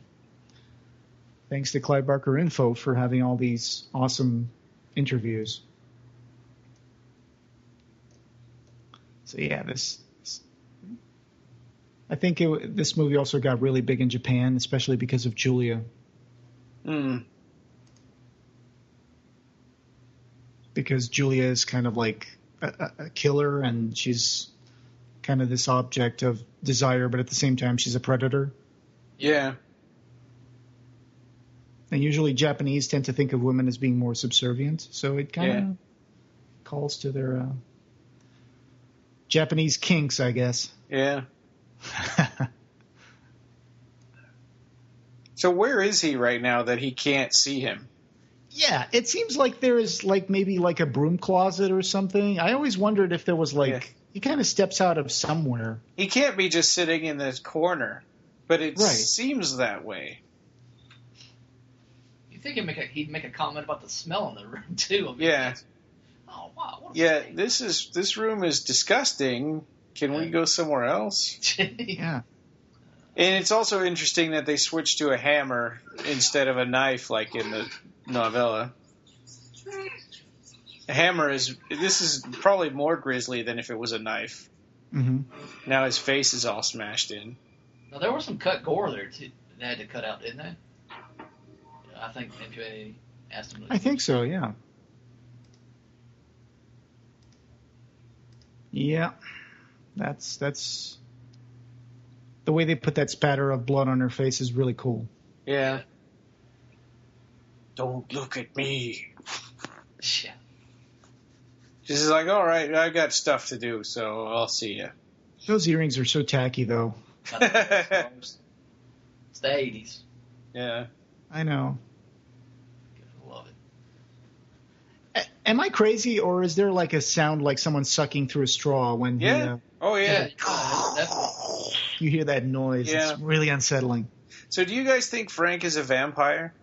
Thanks to Clive Barker Info for having all these awesome interviews. So yeah, I think this movie also got really big in Japan, especially because of Julia. Because Julia is kind of like a killer, and she's kind of this object of desire, but at the same time, she's a predator. Yeah. And usually Japanese tend to think of women as being more subservient, so it kind of calls to their Japanese kinks, I guess. Yeah. So where is he right now that he can't see him? Yeah, it seems like there is maybe a broom closet or something. I always wondered if there was he kind of steps out of somewhere. He can't be just sitting in this corner, but it Right. seems that way. You think he'd make a comment about the smell in the room too? I mean, Yeah. Oh wow. What a Yeah, mistake. this room is disgusting. Can we go somewhere else? Yeah. And it's also interesting that they switched to a hammer instead of a knife like in the novella. A hammer this is probably more grisly than if it was a knife. Mm-hmm. Now his face is all smashed in. Now there was some cut gore there too. They had to cut out, didn't they? I think maybe asked them. I think so, yeah. Yeah. That's the way they put that spatter of blood on her face is really cool. Yeah. Don't look at me. Yeah. She's like, all right, I got stuff to do, so I'll see you. Those earrings are so tacky, though. It's the 80s. Yeah. I know. Love it. Am I crazy, or is there a sound like someone sucking through a straw when Yeah. Oh, yeah. Definitely. you hear that noise? Yeah. It's really unsettling. So do you guys think Frank is a vampire?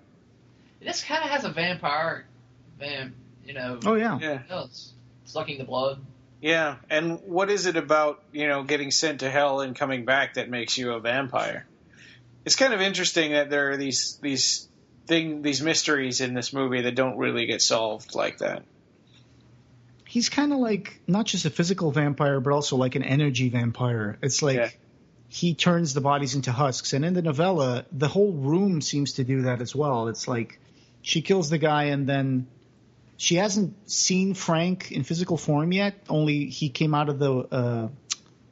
This kind of has a vampire, Oh, yeah. Yeah. It's sucking the blood. Yeah. And what is it about, getting sent to hell and coming back that makes you a vampire? It's kind of interesting that there are these mysteries in this movie that don't really get solved like that. He's kind of not just a physical vampire, but also an energy vampire. It's he turns the bodies into husks. And in the novella, the whole room seems to do that as well. It's she kills the guy and then she hasn't seen Frank in physical form yet, only he came out of the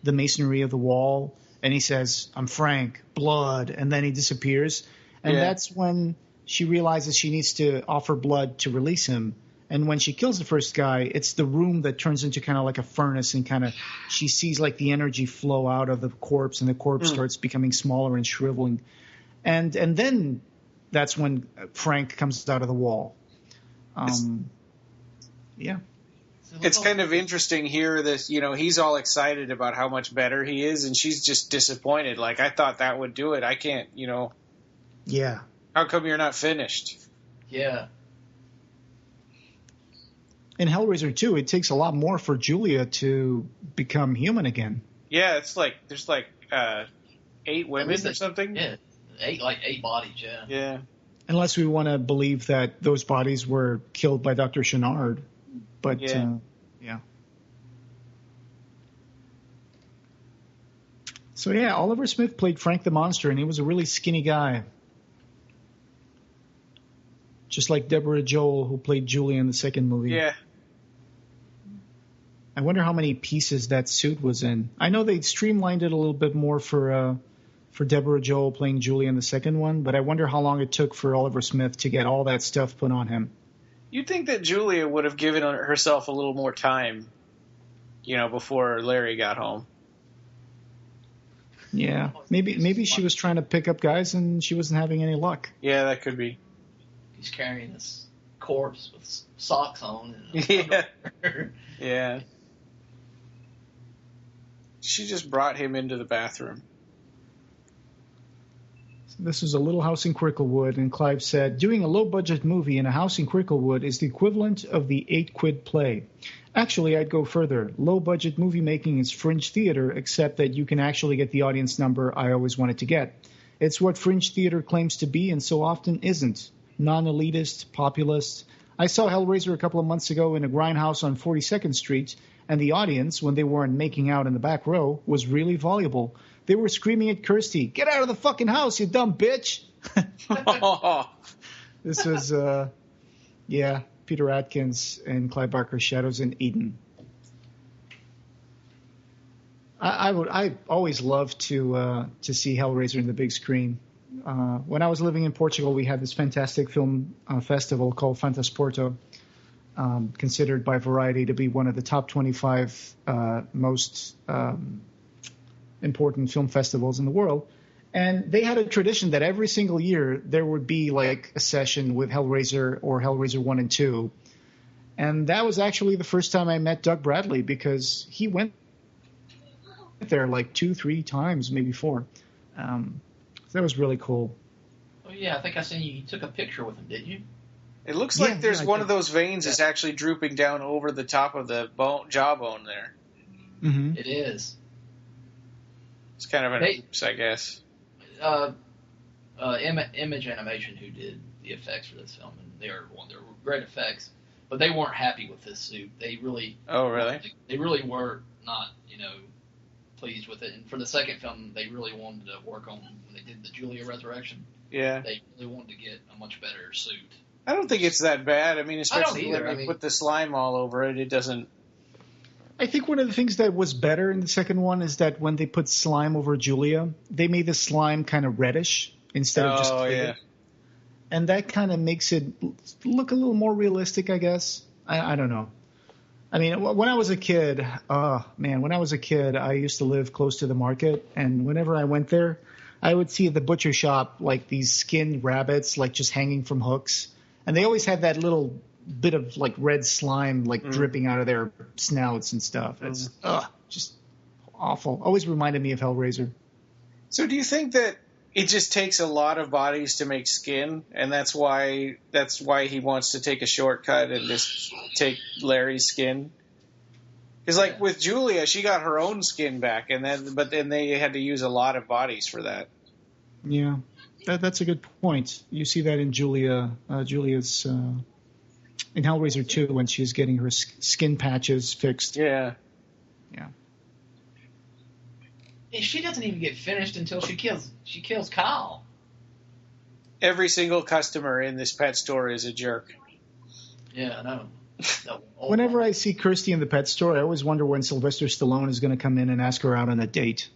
masonry of the wall and he says, "I'm Frank, blood," and then he disappears. And that's when she realizes she needs to offer blood to release him. And when she kills the first guy, it's the room that turns into kind of like a furnace and she sees the energy flow out of the corpse and the corpse starts becoming smaller and shriveling. And then that's when Frank comes out of the wall. Yeah. It's kind of interesting here that, he's all excited about how much better he is and she's just disappointed. I thought that would do it. I can't, Yeah. How come you're not finished? Yeah. In Hellraiser 2, it takes a lot more for Julia to become human again. Yeah, it's there's 8 women or something. Yeah, 8 bodies. Yeah. Yeah. Unless we want to believe that those bodies were killed by Dr. Chenard. But, yeah. So, yeah, Oliver Smith played Frank the Monster, and he was a really skinny guy. Just like Deborah Joel, who played Julie in the second movie. Yeah. I wonder how many pieces that suit was in. I know they streamlined it a little bit more for Deborah Joel playing Julie in the second one, but I wonder how long it took for Oliver Smith to get all that stuff put on him. You'd think that Julia would have given herself a little more time, before Larry got home. Yeah, maybe she was trying to pick up guys and she wasn't having any luck. Yeah, that could be. He's carrying this corpse with socks on. Yeah. Yeah. She just brought him into the bathroom. This was a little house in Cricklewood, and Clive said, "Doing a low-budget movie in a house in Cricklewood is the equivalent of the 8-quid play. Actually, I'd go further. Low-budget movie making is fringe theater, except that you can actually get the audience number I always wanted to get. It's what fringe theater claims to be and so often isn't. Non-elitist, populist. I saw Hellraiser a couple of months ago in a grindhouse on 42nd Street, and the audience, when they weren't making out in the back row, was really voluble. They were screaming at Kirsty, 'Get out of the fucking house, you dumb bitch!'" This was, Peter Atkins and Clive Barker's Shadows in Eden. I always loved to see Hellraiser in the big screen. When I was living in Portugal, we had this fantastic film festival called Fantasporto. considered by Variety to be one of the top 25 most important film festivals in the world. And they had a tradition that every single year there would be like a session with Hellraiser or Hellraiser 1 and 2. And that was actually the first time I met Doug Bradley, because he went there like 2-3 times, maybe 4. So that was really cool. Oh, yeah, I think I seen you took a picture with him, didn't you? It looks like there's one of those veins is actually drooping down over the top of the jawbone there. Mm-hmm. It is. It's kind of an oops, I guess. Image Animation, who did the effects for this film, and they were great effects, but they weren't happy with this suit. They really. Oh, really? They really were not, pleased with it. And for the second film, they really wanted to work on when they did the Julia Resurrection. Yeah. They really wanted to get a much better suit. I don't think it's that bad. I mean, especially either. when they put the slime all over it, it doesn't. I think one of the things that was better in the second one is that when they put slime over Julia, they made the slime kind of reddish instead of just clear. Yeah. And that kind of makes it look a little more realistic, I guess. I don't know. I mean, when I was a kid, I used to live close to the market, and whenever I went there, I would see at the butcher shop like these skinned rabbits like just hanging from hooks, and they always had that little bit of like red slime like dripping out of their snouts and stuff. It's just awful. Always reminded me of Hellraiser. So do you think that it just takes a lot of bodies to make skin, and that's why he wants to take a shortcut and just take Larry's skin? Because with Julia, she got her own skin back, but then they had to use a lot of bodies for that. Yeah, that's a good point. You see that in Julia's in Hellraiser 2 when she's getting her skin patches fixed. Yeah. Yeah. She doesn't even get finished until she kills Kyle. Every single customer in this pet store is a jerk. Yeah, I know. Whenever I see Kirsty in the pet store, I always wonder when Sylvester Stallone is going to come in and ask her out on a date.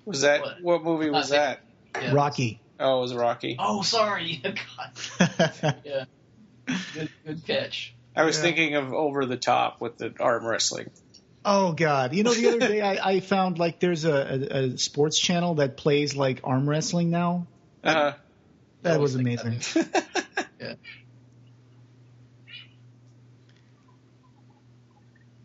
What movie was that? Yeah, Rocky. Oh, it was Rocky. Oh, sorry. God. Yeah. Good catch. I was thinking of Over the Top with the arm wrestling. Oh, God. The other day I found like there's a sports channel that plays like arm wrestling now. Uh-huh. That was amazing. Yeah.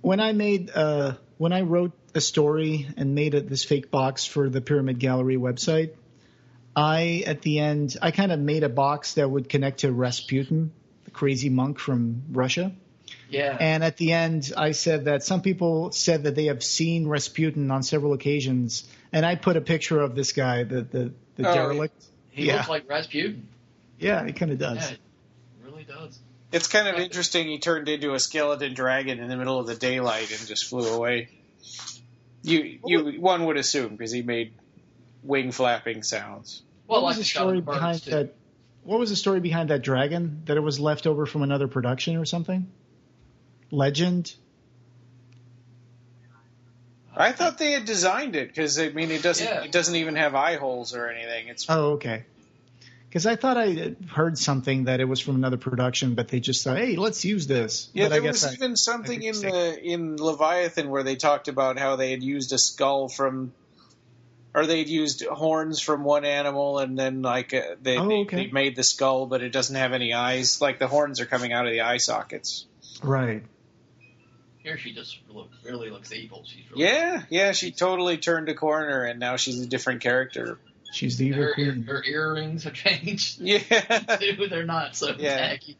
When I wrote a story and made this fake box for the Pyramid Gallery website, at the end, I kind of made a box that would connect to Rasputin, the crazy monk from Russia. Yeah. And at the end, I said that some people said that they have seen Rasputin on several occasions, and I put a picture of this guy, the derelict. He looks like Rasputin. Yeah, he kind of does. Yeah, it really does. It's kind of interesting he turned into a skeleton dragon in the middle of the daylight and just flew away. One would assume, because he made wing flapping sounds. Well, What was the story behind that? What was the story behind that dragon? That it was left over from another production or something? Legend? I thought they had designed it, because it doesn't even have eye holes or anything. Okay. Because I thought I heard something that it was from another production, but they just thought, hey, let's use this. Yeah, but there was even something in Leviathan where they talked about how they had used a skull or they'd used horns from one animal, and then they made the skull, but it doesn't have any eyes. Like the horns are coming out of the eye sockets. Right. Here she just really looks evil. She's she totally turned a corner, and now she's a different character. She's the evil queen. Her earrings have changed. Yeah. Too. They're not so tacky.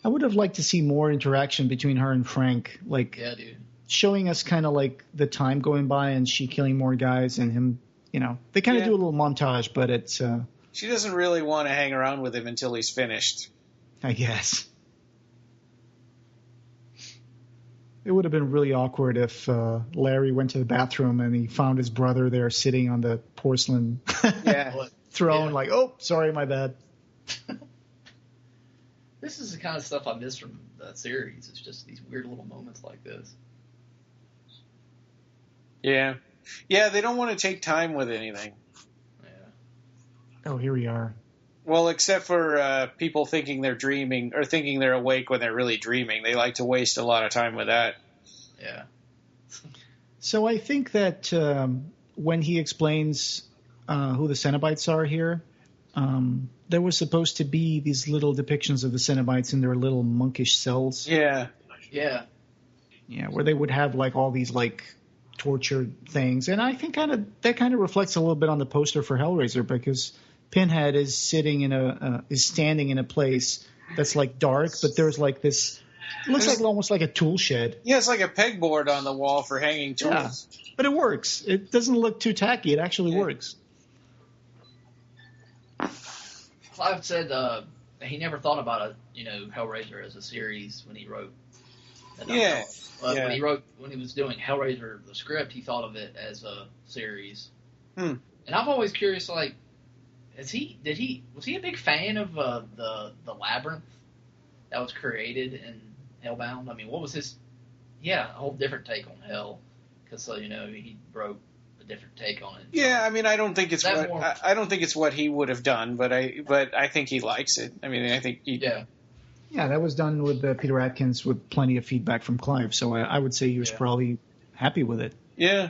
I would have liked to see more interaction between her and Frank. Yeah, dude. Showing us kind of like the time going by and she killing more guys and him, they kind of do a little montage, but it's... She doesn't really want to hang around with him until he's finished. I guess. It would have been really awkward if Larry went to the bathroom and he found his brother there sitting on the porcelain throne, like, oh, sorry, my bad. This is the kind of stuff I miss from the series. It's just these weird little moments like this. Yeah. Yeah, they don't want to take time with anything. Yeah. Oh, here we are. Well, except for people thinking they're dreaming or thinking they're awake when they're really dreaming. They like to waste a lot of time with that. Yeah. So I think that when he explains who the Cenobites are here, there was supposed to be these little depictions of the Cenobites in their little monkish cells. Yeah. Yeah. Yeah, where they would have like all these like tortured things. And I think that kind of reflects a little bit on the poster for Hellraiser, because Pinhead is standing in a place that's like dark, but there's like this. It looks like almost like a tool shed. Yeah, it's like a pegboard on the wall for hanging tools. Yeah, but it works. It doesn't look too tacky. It actually works. Clive said he never thought about Hellraiser as a series when he wrote. Yeah. When he was doing Hellraiser, the script, he thought of it as a series. And I'm always curious, like, was he a big fan of the labyrinth that was created in Hellbound? I mean, what was his? Yeah, a whole different take on hell, because he wrote a different take on it. Yeah, I mean, I don't think it's what he would have done, but I think he likes it. I mean, I think Yeah, that was done with Peter Atkins with plenty of feedback from Clive, so I would say he was probably happy with it. Yeah.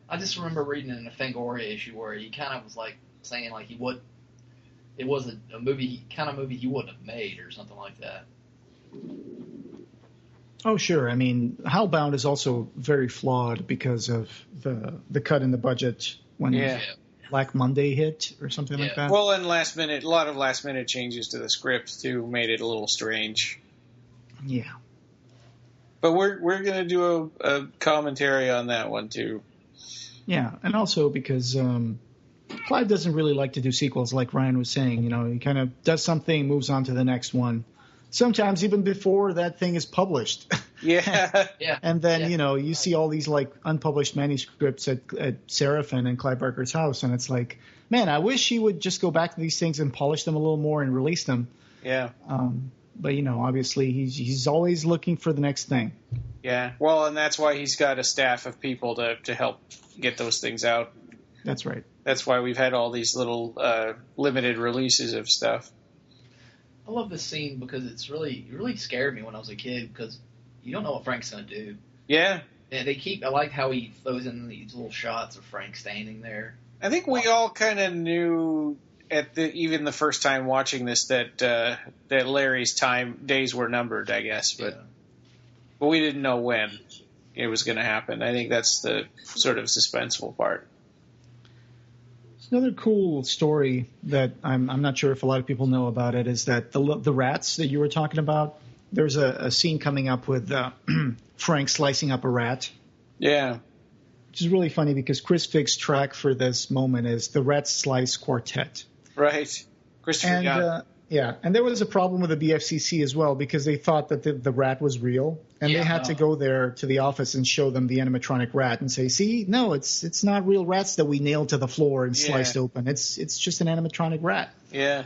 I just remember reading in a Fangoria issue where he kind of was like saying like it was a movie he wouldn't have made or something like that. Oh, sure. I mean, Hellbound is also very flawed because of the cut in the budget when Black Monday hit or something like that. Well, and a lot of last minute changes to the script too made it a little strange. Yeah. But we're going to do a commentary on that one too. Yeah, and also because Clive doesn't really like to do sequels, like Ryan was saying. He kind of does something, moves on to the next one. Sometimes even before that thing is published. Yeah. And then, you see all these like unpublished manuscripts at Seraphin and Clive Barker's house, and it's like, man, I wish he would just go back to these things and polish them a little more and release them. Yeah. But obviously he's always looking for the next thing. Yeah. Well, and that's why he's got a staff of people to help get those things out. That's right. That's why we've had all these little limited releases of stuff. I love this scene because it really scared me when I was a kid, because you don't know what Frank's going to do. Yeah. And I like how he throws in these little shots of Frank standing there. I think we all kind of knew even the first time watching this that Larry's days were numbered, I guess, but we didn't know when it was going to happen. I think that's the sort of suspenseful part. Another cool story that I'm not sure if a lot of people know about it is that the rats that you were talking about, there's a scene coming up with Frank slicing up a rat. Yeah. Which is really funny because Chris Fick's track for this moment is the Rat Slice Quartet. Right. Christopher Young. And there was a problem with the BFCC as well because they thought that the rat was real, and they had to go there to the office and show them the animatronic rat and say, "See, no, it's not real rats that we nailed to the floor and sliced open. It's just an animatronic rat." Yeah,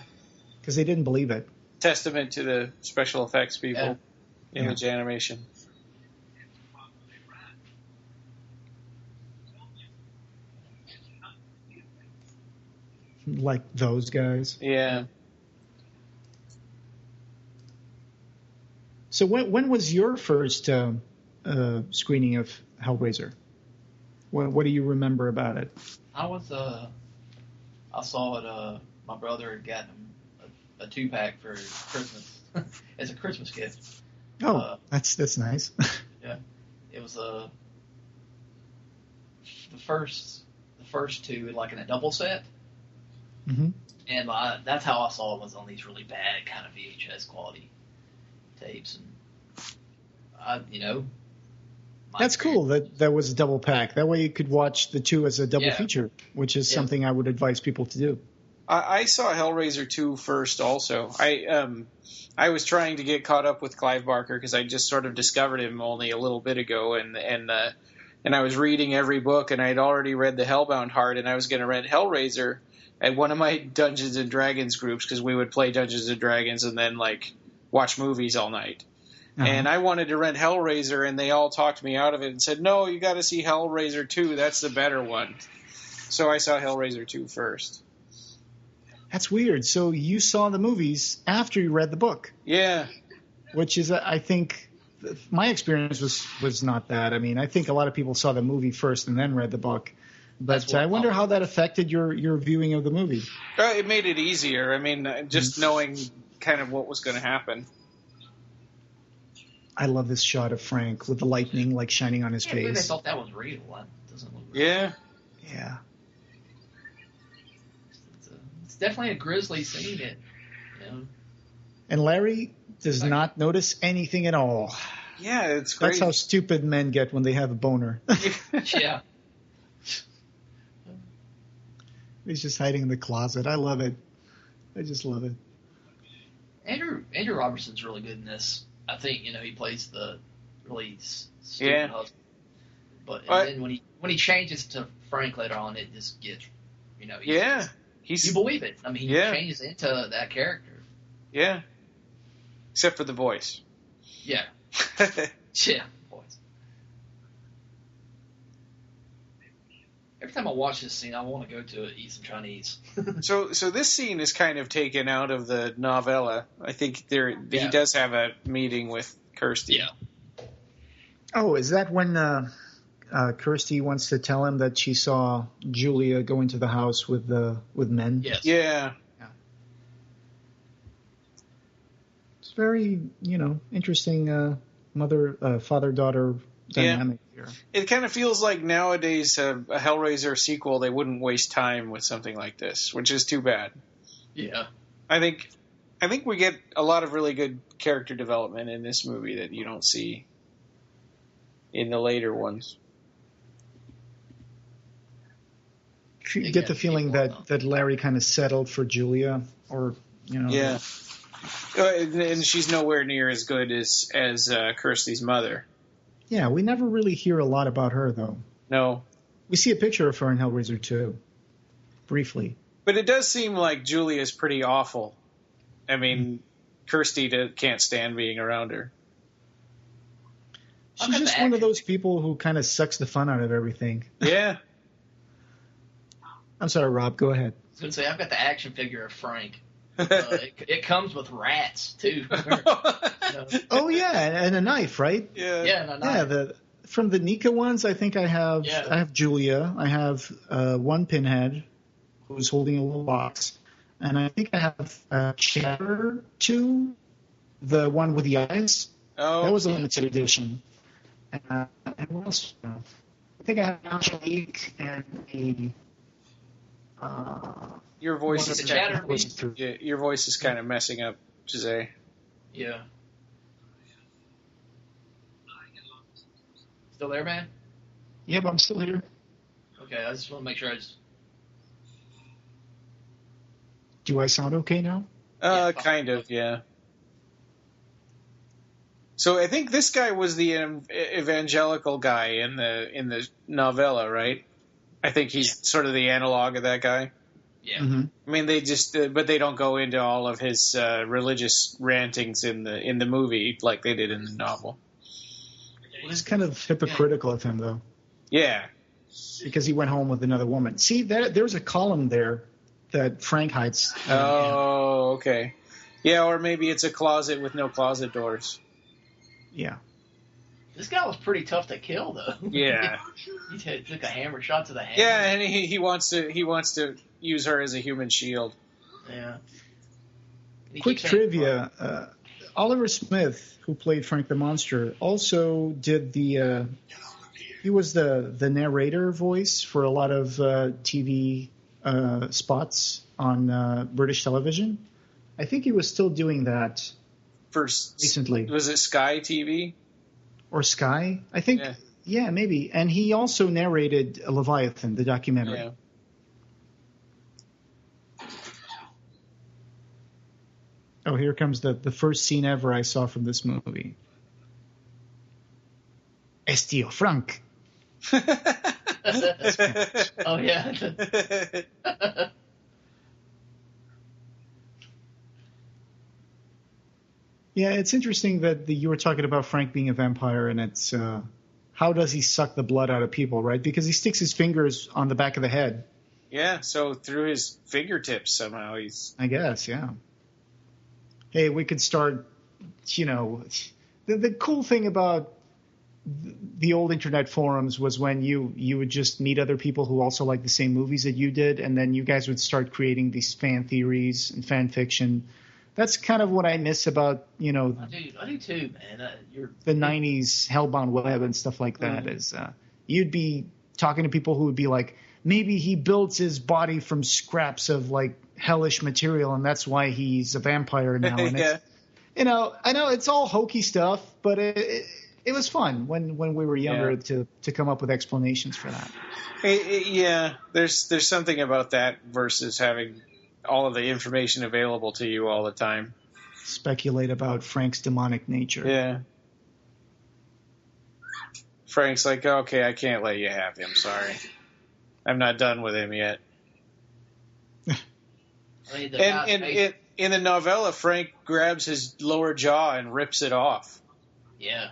because they didn't believe it. Testament to the special effects people, image animation. Like those guys. Yeah. So when was your first screening of Hellraiser? What do you remember about it? I saw it. My brother had gotten a 2-pack for Christmas as a Christmas gift. Oh, that's nice. Yeah, it was the first two like in a double set. Mm-hmm. And that's how I saw it, was on these really bad kind of VHS quality tapes, and that's cool that was a double pack. That way you could watch the two as a double feature, which is something I would advise people to do. I saw Hellraiser 2 first also. I was trying to get caught up with Clive Barker because I just sort of discovered him only a little bit ago, and I was reading every book, and I had already read the Hellbound Heart, and I was going to read Hellraiser at one of my Dungeons and Dragons groups because we would play Dungeons and Dragons and then watch movies all night. Uh-huh. And I wanted to rent Hellraiser, and they all talked me out of it and said, "No, you got to see Hellraiser 2. That's the better one." So I saw Hellraiser 2 first. That's weird. So you saw the movies after you read the book. Yeah. Which is, I think, my experience was not that. I mean, I think a lot of people saw the movie first and then read the book. But I wonder how that affected your viewing of the movie. It made it easier. I mean, just knowing kind of what was going to happen. I love this shot of Frank with the lightning like shining on his face. They thought that was real. That doesn't look real. Yeah. Yeah. It's definitely a grisly scene. And Larry does not notice anything at all. Yeah, it's crazy. That's how stupid men get when they have a boner. Yeah. He's just hiding in the closet. I love it. I just love it. Andrew Robertson's really good in this. I think he plays the really stupid husband. But then when he changes to Frank later on, it just gets you believe it. I mean, he changes into that character. Yeah. Except for the voice. Yeah. Yeah, voice. Every time I watch this scene, I want to go to eat some Chinese. So this scene is kind of taken out of the novella. I think he does have a meeting with Kirsty. Yeah. Oh, is that when Kirsty wants to tell him that she saw Julia go into the house with men? Yes. Yeah. It's very, interesting father-daughter dynamic here. It kind of feels like nowadays a Hellraiser sequel, they wouldn't waste time with something like this, which is too bad. Yeah. I think we get a lot of really good character development in this movie that you don't see in the later ones. You get the feeling that Larry kind of settled for Julia, or Yeah. And she's nowhere near as good as Kirsty's mother. Yeah, we never really hear a lot about her, though. No. We see a picture of her in Hellraiser 2, briefly. But it does seem like Julia's pretty awful. I mean, Kirsty can't stand being around her. She's just one of those people who kind of sucks the fun out of everything. Yeah. I'm sorry, Rob. Go ahead. I was going to say, I've got the action figure of Frank. It comes with rats, too. Oh, yeah, and a knife, right? Yeah, and a knife. Yeah, from the Nika ones, I think I have Julia. I have one Pinhead who's holding a little box. And I think I have Chatter, too, the one with the eyes. Oh, that was a limited edition. And what else? I think I have Angelique and a... Your voice is your voice is kind of messing up, Jose. Yeah. Still there, man? Yeah, but I'm still here. Okay, I just want to make sure Do I sound okay now? Kind of, yeah. So I think this guy was the evangelical guy in the novella, right? I think he's sort of the analog of that guy. Yeah. Mm-hmm. I mean, but they don't go into all of his religious rantings in the movie like they did in the novel. It's kind of hypocritical of him, though. Yeah. Because he went home with another woman. See, there's a column there that Frank hides. Oh, okay. Yeah, or maybe it's a closet with no closet doors. Yeah. This guy was pretty tough to kill, though. Yeah. He took a hammer shot to the hand. Yeah, and he wants to use her as a human shield. Yeah. Quick trivia: Oliver Smith, who played Frank the Monster, also did the. He was the narrator voice for a lot of TV spots on British television. I think he was still doing that. Recently. Was it Sky TV? Or Sky? I think, yeah, maybe. And he also narrated Leviathan, the documentary. Yeah. Oh, here comes the first scene ever I saw from this movie. Es tío Frank. Oh, yeah. Yeah, it's interesting that you were talking about Frank being a vampire, and it's how does he suck the blood out of people, right? Because he sticks his fingers on the back of the head. Yeah, so through his fingertips somehow he's... I guess, yeah. Hey, we could start, the cool thing about the old internet forums was when you would just meet other people who also like the same movies that you did, and then you guys would start creating these fan theories and fan fiction. That's kind of what I miss about, I do too, man. The 90s Hellbound web and stuff like that. Is you'd be talking to people who would be like, maybe he builds his body from scraps of like hellish material, and that's why he's a vampire now. And Yeah. I know it's all hokey stuff, but it was fun when we were younger to come up with explanations for that. Yeah, there's something about that versus having all of the information available to you all the time. Speculate about Frank's demonic nature. Yeah. Frank's like, okay, I can't let you have him. Sorry. I'm not done with him yet. And in the novella, Frank grabs his lower jaw and rips it off. Yeah.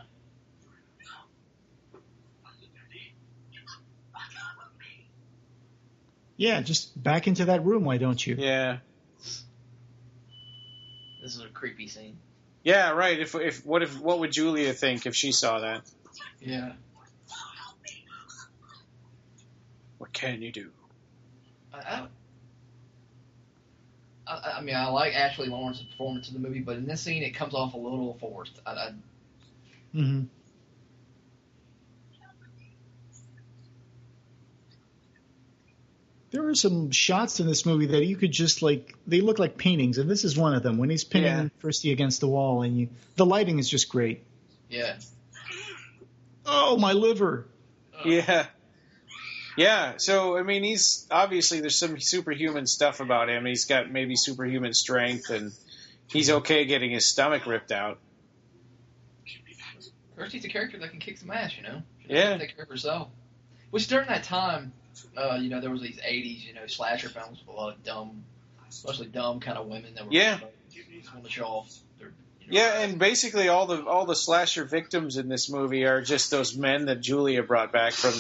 Yeah, just back into that room, why don't you? Yeah. This is a creepy scene. Yeah, right. What would Julia think if she saw that? Yeah. What can you do? I mean, I like Ashley Lawrence's performance in the movie, but in this scene, it comes off a little forced. Mm-hmm. There are some shots in this movie that you could just they look like paintings, and this is one of them when he's pinning Kirsty against the wall, and the lighting is just great. Yeah. Oh, my liver. Yeah. Yeah, so, I mean, he's obviously there's some superhuman stuff about him. He's got maybe superhuman strength, and he's okay getting his stomach ripped out. Kirsty's a character that can kick some ass, She Yeah. can take care of herself. Which during that time, there was these 80s, slasher films with a lot of mostly dumb kind of women that were just want to show off their. Yeah, and basically all the slasher victims in this movie are just those men that Julia brought back from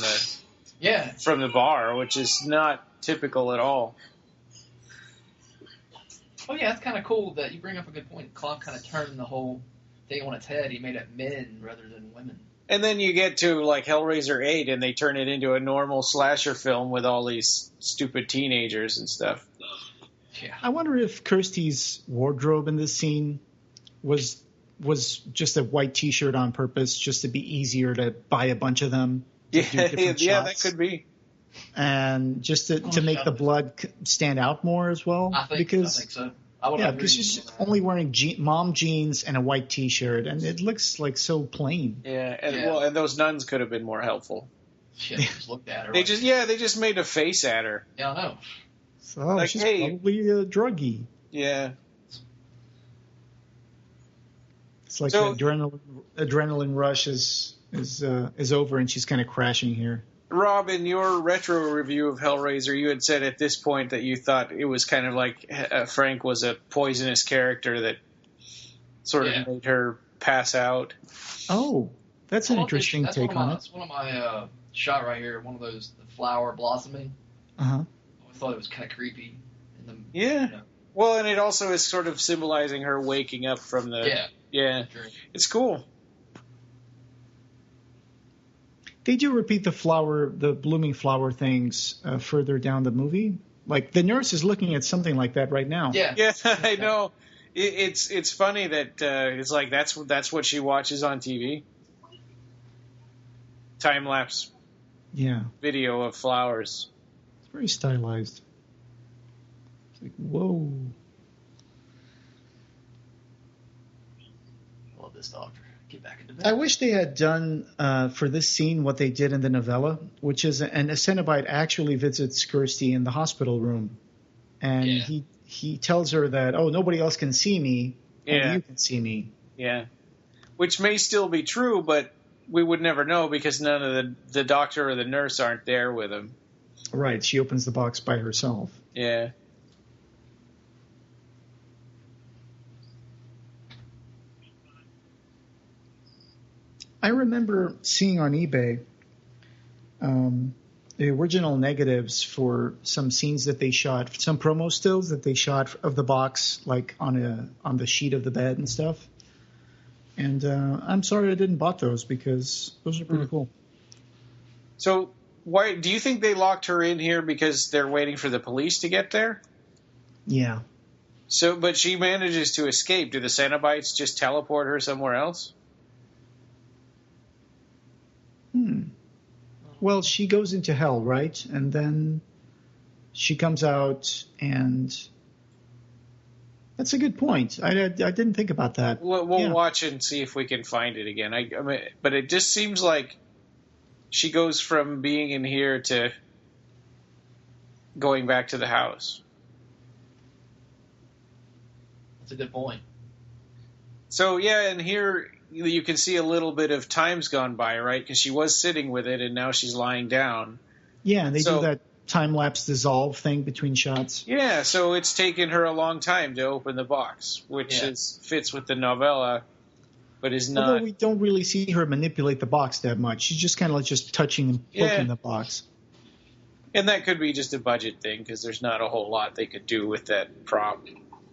the bar, which is not typical at all. Oh yeah, that's kind of cool that you bring up a good point. Klopp kind of turned the whole thing on its head. He made it men rather than women. And then you get to like Hellraiser 8 and they turn it into a normal slasher film with all these stupid teenagers and stuff. Yeah. I wonder if Kirsty's wardrobe in this scene was just a white T-shirt on purpose, just to be easier to buy a bunch of them. Yeah, that could be. And just to make the blood stand out more as well. I think so. Because she's only wearing mom jeans and a white T-shirt, and it looks like so plain. Yeah, and those nuns could have been more helpful. Shit, just looked at her. They just made a face at her. Yeah, I know. So she's probably a druggie. Yeah. It's like the adrenaline rush is over, and she's kind of crashing here. Rob, in your retro review of Hellraiser, you had said at this point that you thought it was kind of like Frank was a poisonous character that sort of made her pass out. Oh, that's an interesting take on it. That's one of my shot right here. One of those the flower blossoming. I thought it was kind of creepy. Well, and it also is sort of symbolizing her waking up from the dream. It's cool. They do repeat the blooming flower things further down the movie. Like the nurse is looking at something like that right now. Yeah, I know. It's funny that it's like that's what she watches on TV. Time lapse. Video of flowers. It's very stylized. It's like whoa. Love this doctor. Get back into bed. I wish they had done for this scene what they did in the novella, which is a Cenobite actually visits Kirsty in the hospital room, and he tells her that nobody else can see me, and you can see me. Yeah, which may still be true, but we would never know because none of the doctor or the nurse aren't there with him. Right, she opens the box by herself. Yeah. I remember seeing on eBay the original negatives for some scenes that they shot, some promo stills that they shot of the box, like on the sheet of the bed and stuff. And I'm sorry I didn't bought those because those are pretty cool. So why do you think they locked her in here because they're waiting for the police to get there? Yeah. So, but she manages to escape. Do the Cenobites just teleport her somewhere else? Well, she goes into hell, right? And then she comes out, and that's a good point. I didn't think about that. We'll watch and see if we can find it again. I mean, but it just seems like she goes from being in here to going back to the house. That's a good point. So, yeah, and here you can see a little bit of time's gone by, right? Because she was sitting with it, and now she's lying down. Yeah, and they do that time-lapse dissolve thing between shots. Yeah, so it's taken her a long time to open the box, which fits with the novella, but is not... Although we don't really see her manipulate the box that much. She's just kind of like just touching and poking the box. And that could be just a budget thing, because there's not a whole lot they could do with that prop.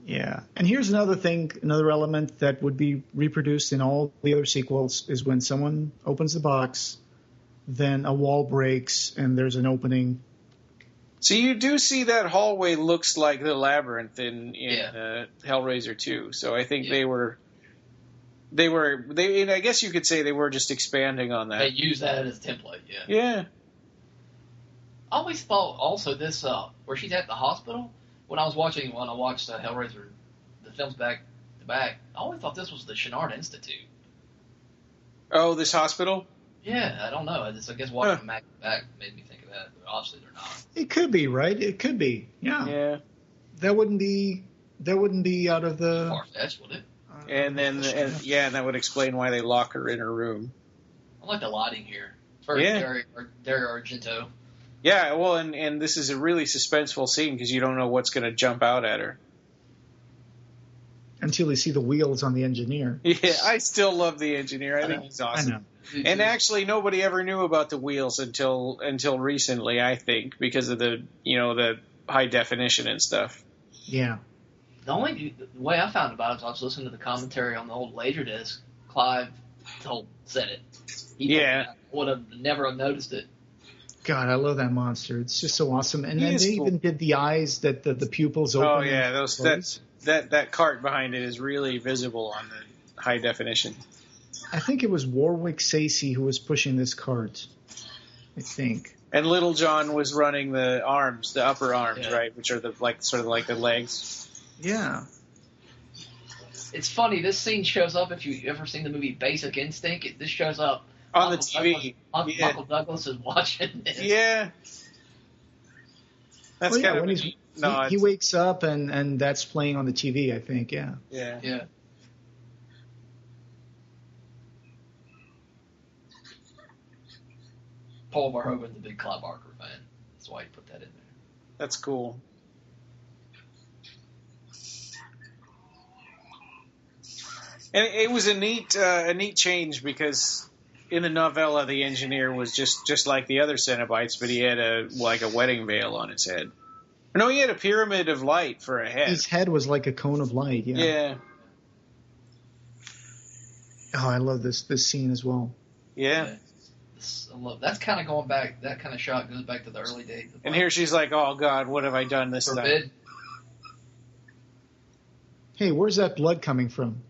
Yeah. And here's another thing, another element that would be reproduced in all the other sequels is when someone opens the box, then a wall breaks and there's an opening. So you do see that hallway looks like the labyrinth in Hellraiser 2. So I think they and I guess you could say they were just expanding on that. They use that as a template, Yeah. I always thought also this, where she's at the hospital, when I watched Hellraiser, the films back to back, I always thought this was the Chenard Institute. Oh, this hospital? Yeah, I don't know. I guess watching them back to back made me think of that, but obviously they're not. It could be, right? It could be. Yeah. Yeah. That wouldn't be out of the... Far-fetched, would it? And then, and that would explain why they lock her in her room. I like the lighting here. It's very Dario Argento. Yeah, well, and this is a really suspenseful scene because you don't know what's going to jump out at her. Until you see the wheels on the engineer. Yeah, I still love the engineer. I think he's awesome. I know. And actually, nobody ever knew about the wheels until recently, I think, because of the high definition and stuff. Yeah. The way I found about it was I was listening to the commentary on the old Laserdisc. Clive said it. He would have never noticed it. God, I love that monster. It's just so awesome. And then they even did the eyes that the pupils open. Oh yeah, that cart behind it is really visible on the high definition. I think it was Warwick Sacey who was pushing this cart. I think. And Little John was running the arms, the upper arms, right, which are sort of like the legs. Yeah. It's funny. This scene shows up if you've ever seen the movie Basic Instinct. This shows up on the TV. Michael Douglas is watching this. Yeah. That's kind of when he wakes up and that's playing on the TV, I think. Yeah. Yeah. Yeah. Paul Verhoeven's a big Clive Barker fan. That's why he put that in there. That's cool. And it was a neat change because in the novella the engineer was just like the other Cenobites, but he had a wedding veil on his head. No, he had a pyramid of light for a head. His head was like a cone of light. Yeah. Yeah. Oh, I love this scene as well. Yeah. That's kind of going back. That kind of shot goes back to the early days. And here she's like, "Oh God, what have I done this time?" Hey, where's that blood coming from?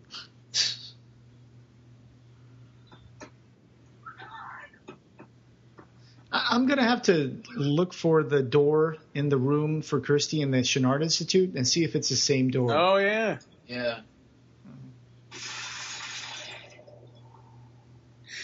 I'm going to have to look for the door in the room for Kirsty in the Chenard Institute and see if it's the same door. Oh, yeah. Yeah.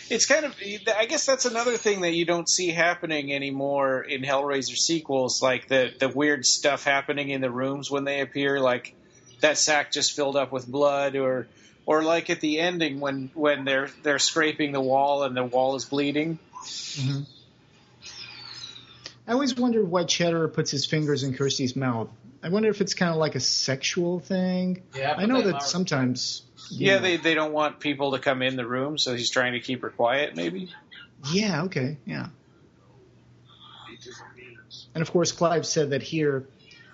It's kind of, I guess that's another thing that you don't see happening anymore in Hellraiser sequels, like the weird stuff happening in the rooms when they appear, like that sack just filled up with blood, or like at the ending when they're scraping the wall and the wall is bleeding. Mm-hmm. I always wondered why Cheddar puts his fingers in Kirsty's mouth. I wonder if it's kind of like a sexual thing. Yeah, I know that sometimes... Yeah, they don't want people to come in the room, so he's trying to keep her quiet, maybe? Yeah, okay, yeah. And of course, Clive said that here,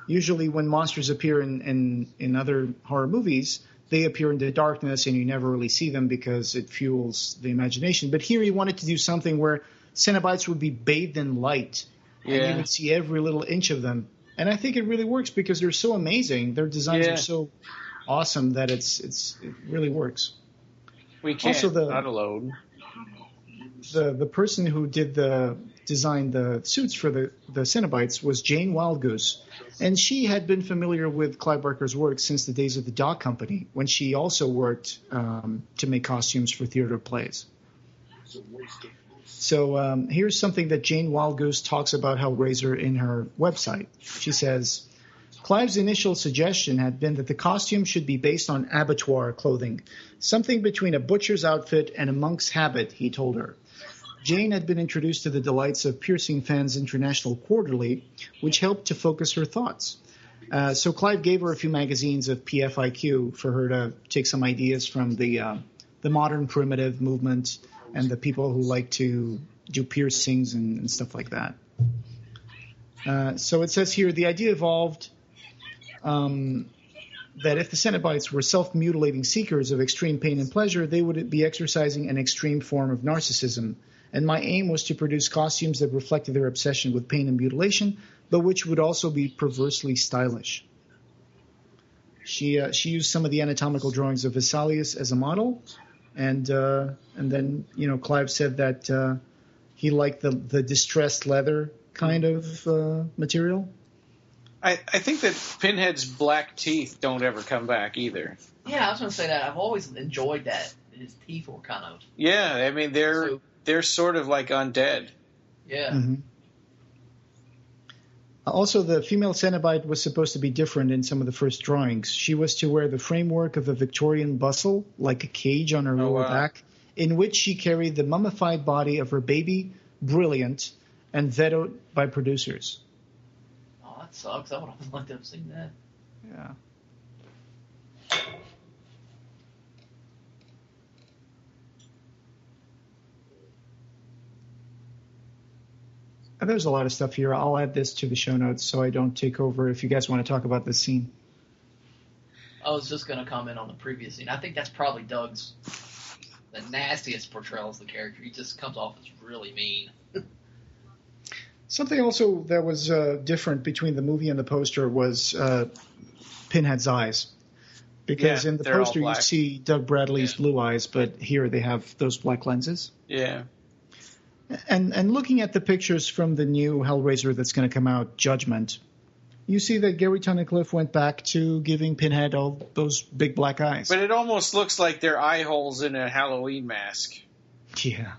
usually when monsters appear in other horror movies, they appear in the darkness and you never really see them because it fuels the imagination. But here he wanted to do something where Cenobites would be bathed in light, and you would see every little inch of them. And I think it really works because they're so amazing. Their designs are so awesome that it really works. We can't also, not alone. The person who designed the suits for the Cenobites was Jane Wildgoose, and she had been familiar with Clive Barker's work since the days of the Dog Company, when she also worked to make costumes for theater plays. So here's something that Jane Wildgoose talks about Hellraiser in her website. She says, Clive's initial suggestion had been that the costume should be based on abattoir clothing, something between a butcher's outfit and a monk's habit, he told her. Jane had been introduced to the delights of Piercing Fan's International Quarterly, which helped to focus her thoughts. So Clive gave her a few magazines of PFIQ for her to take some ideas from the modern primitive movement and the people who like to do piercings and stuff like that. So it says here, the idea evolved that if the Cenobites were self-mutilating seekers of extreme pain and pleasure, they would be exercising an extreme form of narcissism. And my aim was to produce costumes that reflected their obsession with pain and mutilation, but which would also be perversely stylish. She used some of the anatomical drawings of Vesalius as a model, and then Clive said that he liked the distressed leather kind of material. I think that Pinhead's black teeth don't ever come back either. Yeah, I was going to say that. I've always enjoyed that. His teeth were kind of... Yeah, I mean, they're sort of like undead. Yeah. Mm-hmm. Also, the female Cenobite was supposed to be different in some of the first drawings. She was to wear the framework of a Victorian bustle, like a cage on her lower back, in which she carried the mummified body of her baby, Brilliant, and vetoed by producers. Oh, that sucks. I would have liked to have seen that. Yeah. There's a lot of stuff here. I'll add this to the show notes so I don't take over if you guys want to talk about this scene. I was just going to comment on the previous scene. I think that's probably Doug's the nastiest portrayal of the character. He just comes off as really mean. Something also that was different between the movie and the poster was Pinhead's eyes. Because in the poster you see Doug Bradley's blue eyes, but here they have those black lenses. Yeah. And looking at the pictures from the new Hellraiser that's going to come out, Judgment, you see that Gary Tunnicliffe went back to giving Pinhead all those big black eyes. But it almost looks like they're eye holes in a Halloween mask. Yeah.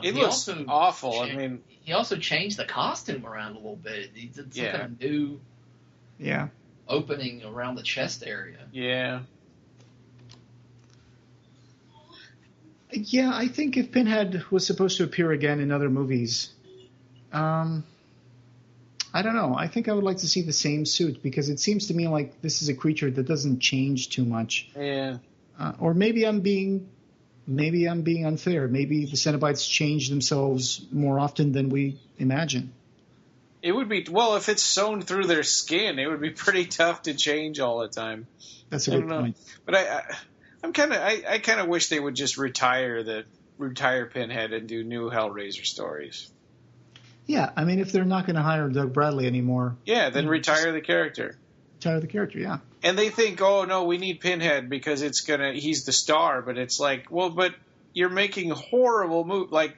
It looks awful. He also changed the costume around a little bit. He did some kind of new opening around the chest area. Yeah. Yeah, I think if Pinhead was supposed to appear again in other movies, I don't know. I think I would like to see the same suit because it seems to me like this is a creature that doesn't change too much. Yeah. Or maybe I'm being unfair. Maybe the Cenobites change themselves more often than we imagine. It would be if it's sewn through their skin, it would be pretty tough to change all the time. That's a good point. But I kind of wish they would just retire Pinhead and do new Hellraiser stories. Yeah, I mean, if they're not going to hire Doug Bradley anymore, then retire the character. Retire the character, yeah. And they think, oh no, we need Pinhead because he's the star. But it's like, but you're making horrible movies like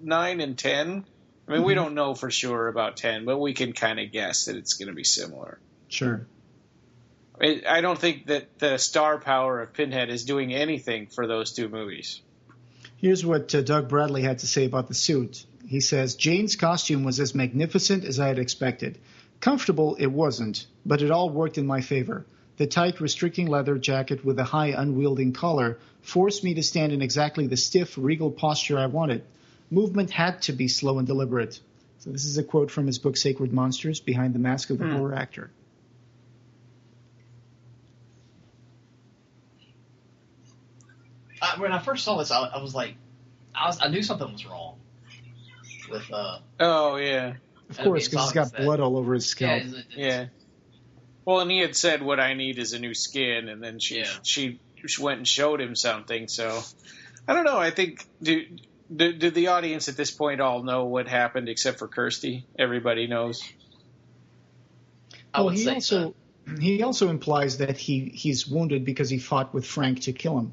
9 and 10. I mean, we don't know for sure about 10, but we can kind of guess that it's going to be similar. Sure. I don't think that the star power of Pinhead is doing anything for those two movies. Here's what Doug Bradley had to say about the suit. He says, Jane's costume was as magnificent as I had expected. Comfortable, it wasn't, but it all worked in my favor. The tight, restricting leather jacket with a high, unwielding collar forced me to stand in exactly the stiff, regal posture I wanted. Movement had to be slow and deliberate. So this is a quote from his book Sacred Monsters, Behind the Mask of the Horror Actor. When I first saw this, I was like, I knew something was wrong with. Oh yeah. Of course, because he's got blood all over his scalp. Yeah. Well, and he had said, "What I need is a new skin," and then she went and showed him something. So I don't know. I think do the audience at this point all know what happened except for Kirsty? Everybody knows. Well, he also implies that he's wounded because he fought with Frank to kill him.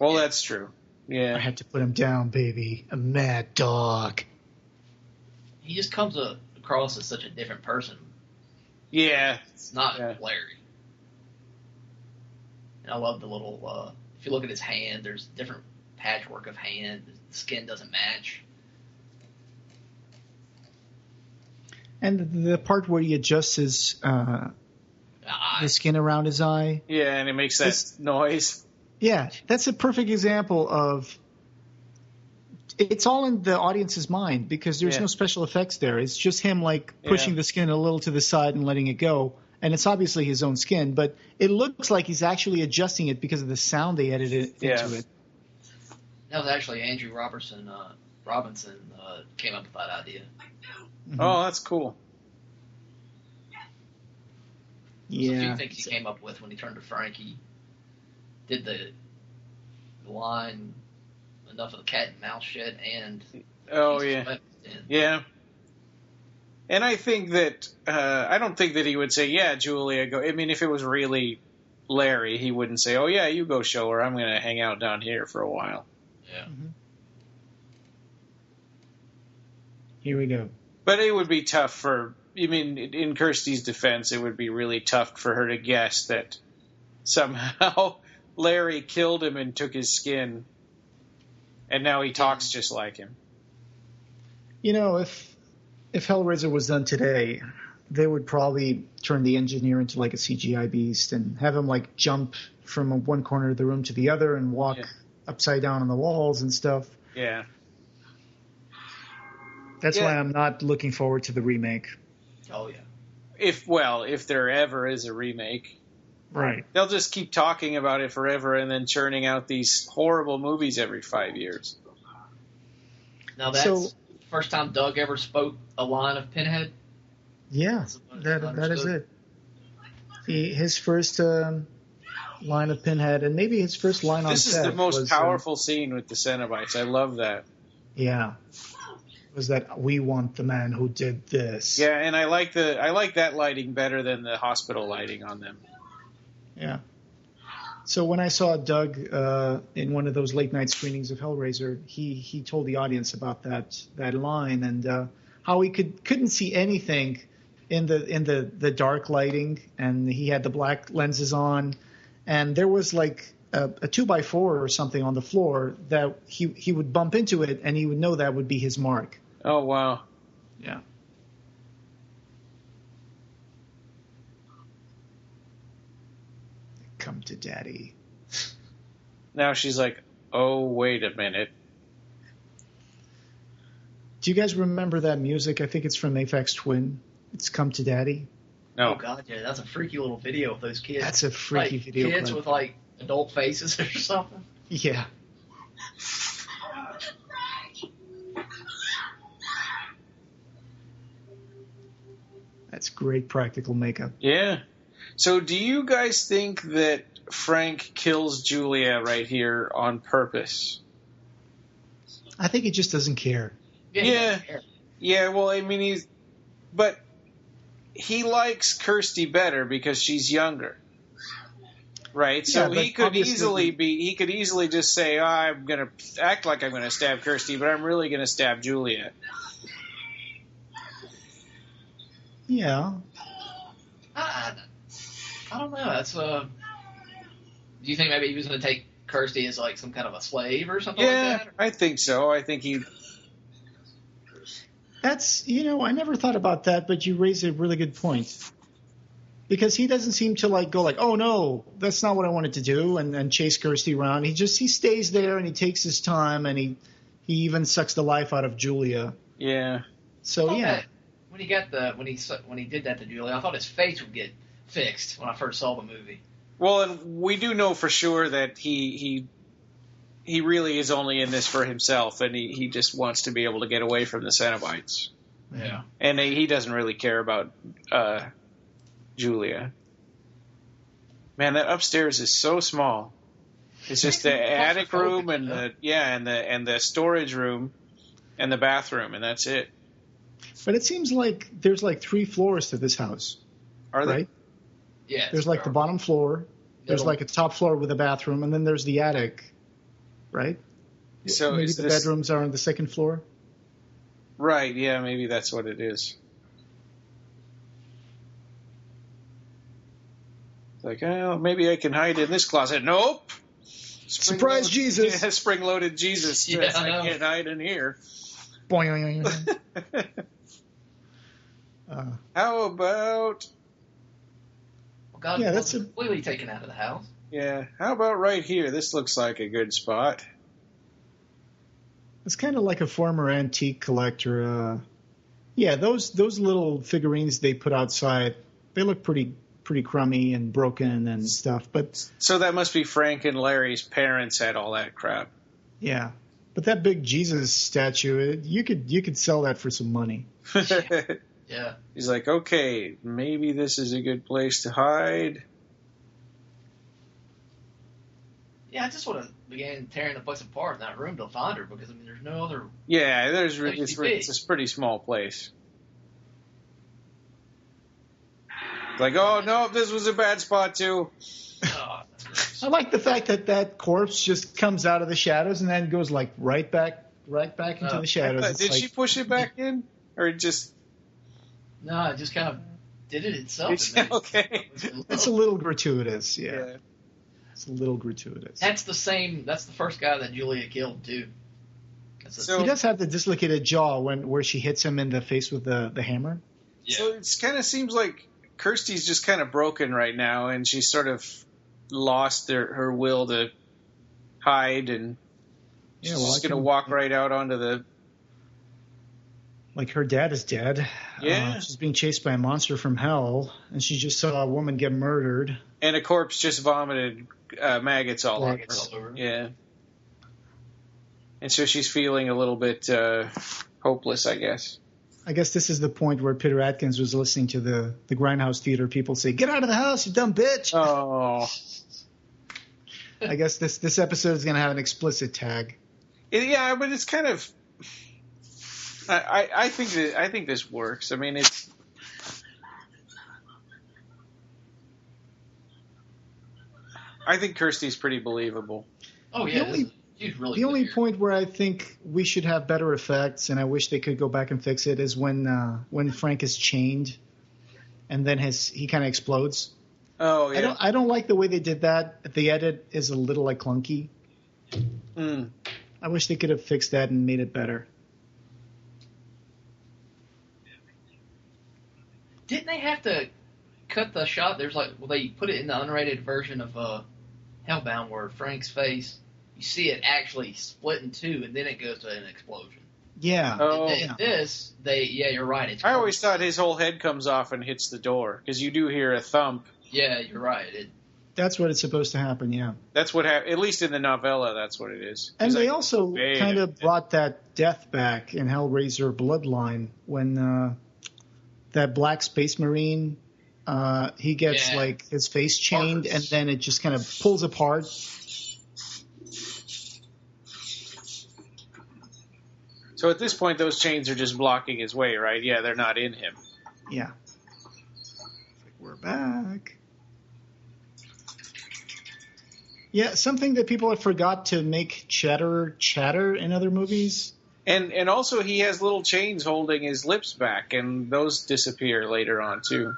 Well, that's true. Yeah. I had to put him down, baby. A mad dog. He just comes across as such a different person. Yeah. It's not Larry. And I love the little, if you look at his hand, there's different patchwork of hand. The skin doesn't match. And the part where he adjusts his the skin around his eye. Yeah, and it makes that noise. Yeah, that's a perfect example of it's all in the audience's mind because there's no special effects there. It's just him pushing the skin a little to the side and letting it go. And it's obviously his own skin, but it looks like he's actually adjusting it because of the sound they edited into it. That was actually Andrew Robinson came up with that idea. Mm-hmm. Oh, that's cool. Yeah. There's a few things he came up with when he turned to Frank. He did the line, enough of the cat and mouse shit, and yeah. And I think that I don't think that he would say, "Yeah, Julia, go." I mean, if it was really Larry, he wouldn't say, "Oh yeah, you go show her. I'm going to hang out down here for a while." Yeah. Mm-hmm. Here we go. But it would be tough for. I mean, in Kirsty's defense, it would be really tough for her to guess that somehow Larry killed him and took his skin, and now he talks just like him. You know, if Hellraiser was done today, they would probably turn the engineer into like a CGI beast and have him jump from one corner of the room to the other and walk upside down on the walls and stuff. Yeah. That's why I'm not looking forward to the remake. Oh, yeah. If there ever is a remake. Right. They'll just keep talking about it forever and then churning out these horrible movies every 5 years. Now that's the first time Doug ever spoke a line of Pinhead? Yeah, that is it. His first line of Pinhead, and maybe his first line on set. This is the most powerful scene with the Cenobites. I love that. Yeah. Was that we want the man who did this. Yeah, and I like that lighting better than the hospital lighting on them. Yeah. So when I saw Doug in one of those late night screenings of Hellraiser, he told the audience about that line and how he couldn't see anything in the dark lighting, and he had the black lenses on, and there was a 2x4 or something on the floor that he would bump into it, and he would know that would be his mark. Oh wow. Yeah. Come to daddy. Now she's like, oh, wait a minute. Do you guys remember that music? I think it's from Aphex Twin. It's Come to Daddy. No. Oh, God, yeah. That's a freaky little video of those kids. That's a freaky video. Kids with, adult faces or something. Yeah. That's great practical makeup. Yeah. So do you guys think that Frank kills Julia right here on purpose? I think he just doesn't care. Yeah. Yeah, well, I mean, but he likes Kirsty better because she's younger. Right? So he could easily just say, I'm going to act like I'm going to stab Kirsty, but I'm really going to stab Julia. Yeah. I don't know. That's do you think maybe he was going to take Kirsty as some kind of a slave or something like that? Yeah, I think so. I think he. That's I never thought about that, but you raise a really good point. Because he doesn't seem to go oh no, that's not what I wanted to do, and chase Kirsty around. He stays there and he takes his time, and he even sucks the life out of Julia. Yeah. So yeah. When he did that to Julia, I thought his face would get fixed when I first saw the movie. Well, and we do know for sure that he really is only in this for himself, and he just wants to be able to get away from the Cenobites. Yeah. And he doesn't really care about Julia. Man, that upstairs is so small. It's just the attic room and the storage room and the bathroom, and that's it. But it seems like there's like 3 floors to this house. Are there? Right? Yeah. There's like the bottom floor. There's like a top floor with a bathroom, and then there's the attic. Right? So maybe the bedrooms are on the 2nd floor. Right, yeah, maybe that's what it is. Like, oh, maybe I can hide in this closet. Nope. Surprise Jesus. Yeah, spring-loaded Jesus. Yeah, I can't hide in here. Boing. How about... Well, God, yeah, that's completely taken out of the house. Yeah, how about right here? This looks like a good spot. It's kind of like a former antique collector. Yeah, those little figurines they put outside, they look pretty crummy and broken and stuff. But so that must be Frank and Larry's parents had all that crap. Yeah, but that big Jesus statue, you could sell that for some money. Yeah. He's like, okay, maybe this is a good place to hide. Yeah, I just would have began tearing the place apart in that room to find her because, I mean, there's no other... Yeah, it's a pretty small place. Like, oh, no, this was a bad spot, too. Oh, that's gross. I like the fact that corpse just comes out of the shadows and then goes, like, right back into the shadows. Did she push it back in? Or just... No, it just kind of did it itself. Okay. It's a little gratuitous, yeah. It's a little gratuitous. That's the first guy that Julia killed, too. He does have the dislocated jaw where she hits him in the face with the hammer. Yeah. So it kind of seems like Kirsty's just kind of broken right now, and she's sort of lost her will to hide, and she's just going to walk right out onto the... Like her dad is dead. Yeah. She's being chased by a monster from hell, and she just saw a woman get murdered. And a corpse just vomited maggots all over. Yeah. And so she's feeling a little bit hopeless, I guess. I guess this is the point where Peter Atkins was listening to the Grindhouse Theater people say, "Get out of the house, you dumb bitch!" Oh. I guess this episode is going to have an explicit tag. Yeah, but it's kind of... I think this works. I mean, it's... I think Kirsty's pretty believable. Oh, yeah. The only point where I think we should have better effects, and I wish they could go back and fix it, is when Frank is chained, and then he kind of explodes. Oh yeah. I don't like the way they did that. The edit is a little like clunky. I wish they could have fixed that and made it better. Didn't they have to cut the shot? There's they put it in the unrated version of Hellbound where Frank's face, you see it actually split in two, and then it goes to an explosion. Yeah. Oh. And this, you're right. I always thought his whole head comes off and hits the door, because you do hear a thump. Yeah, you're right. That's what it's supposed to happen, yeah. That's what happened, at least in the novella, that's what it is. And they also kind of brought that death back in Hellraiser Bloodline when that black space marine, he gets like his face chained and then it just kind of pulls apart. So at this point, those chains are just blocking his way, right? Yeah, they're not in him. Yeah. We're back. Yeah, something that people have forgot to make chatter in other movies. And also he has little chains holding his lips back, and those disappear later on too.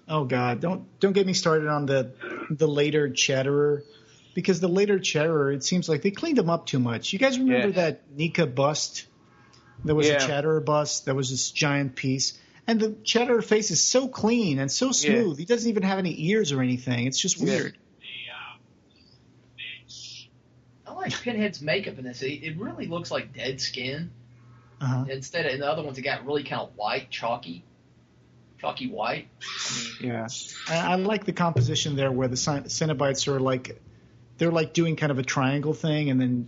Oh God, don't get me started on the later Chatterer, because the later Chatterer, it seems like they cleaned him up too much. You guys remember that Nika bust? There was a Chatterer bust. There was this giant piece. And the Chatterer face is so clean and so smooth. He doesn't even have any ears or anything. It's just weird. I like Pinhead's makeup in this. It really looks like dead skin. Instead of in the other ones, it got really kind of white, chalky white. I like the composition there where the Cenobites are they're doing kind of a triangle thing, and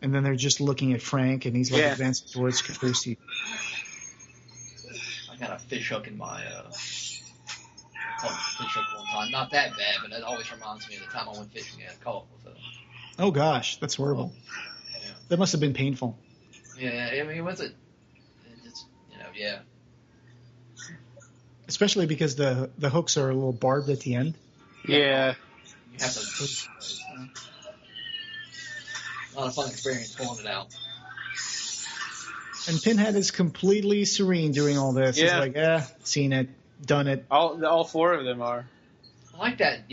then they're just looking at Frank, and he's advancing towards Kirsty. got a fish hook in my I caught a fish hook one time. Not that bad, but it always reminds me of the time I went fishing and I caught with a. Oh gosh, that's horrible. Yeah. That must have been painful. Yeah, I mean, was it? It's yeah. Especially because the hooks are a little barbed at the end. Yeah. You have to. Not a fun experience pulling it out. And Pinhead is completely serene doing all this. Yeah. He's like, seen it, done it. All four of them are. I like that,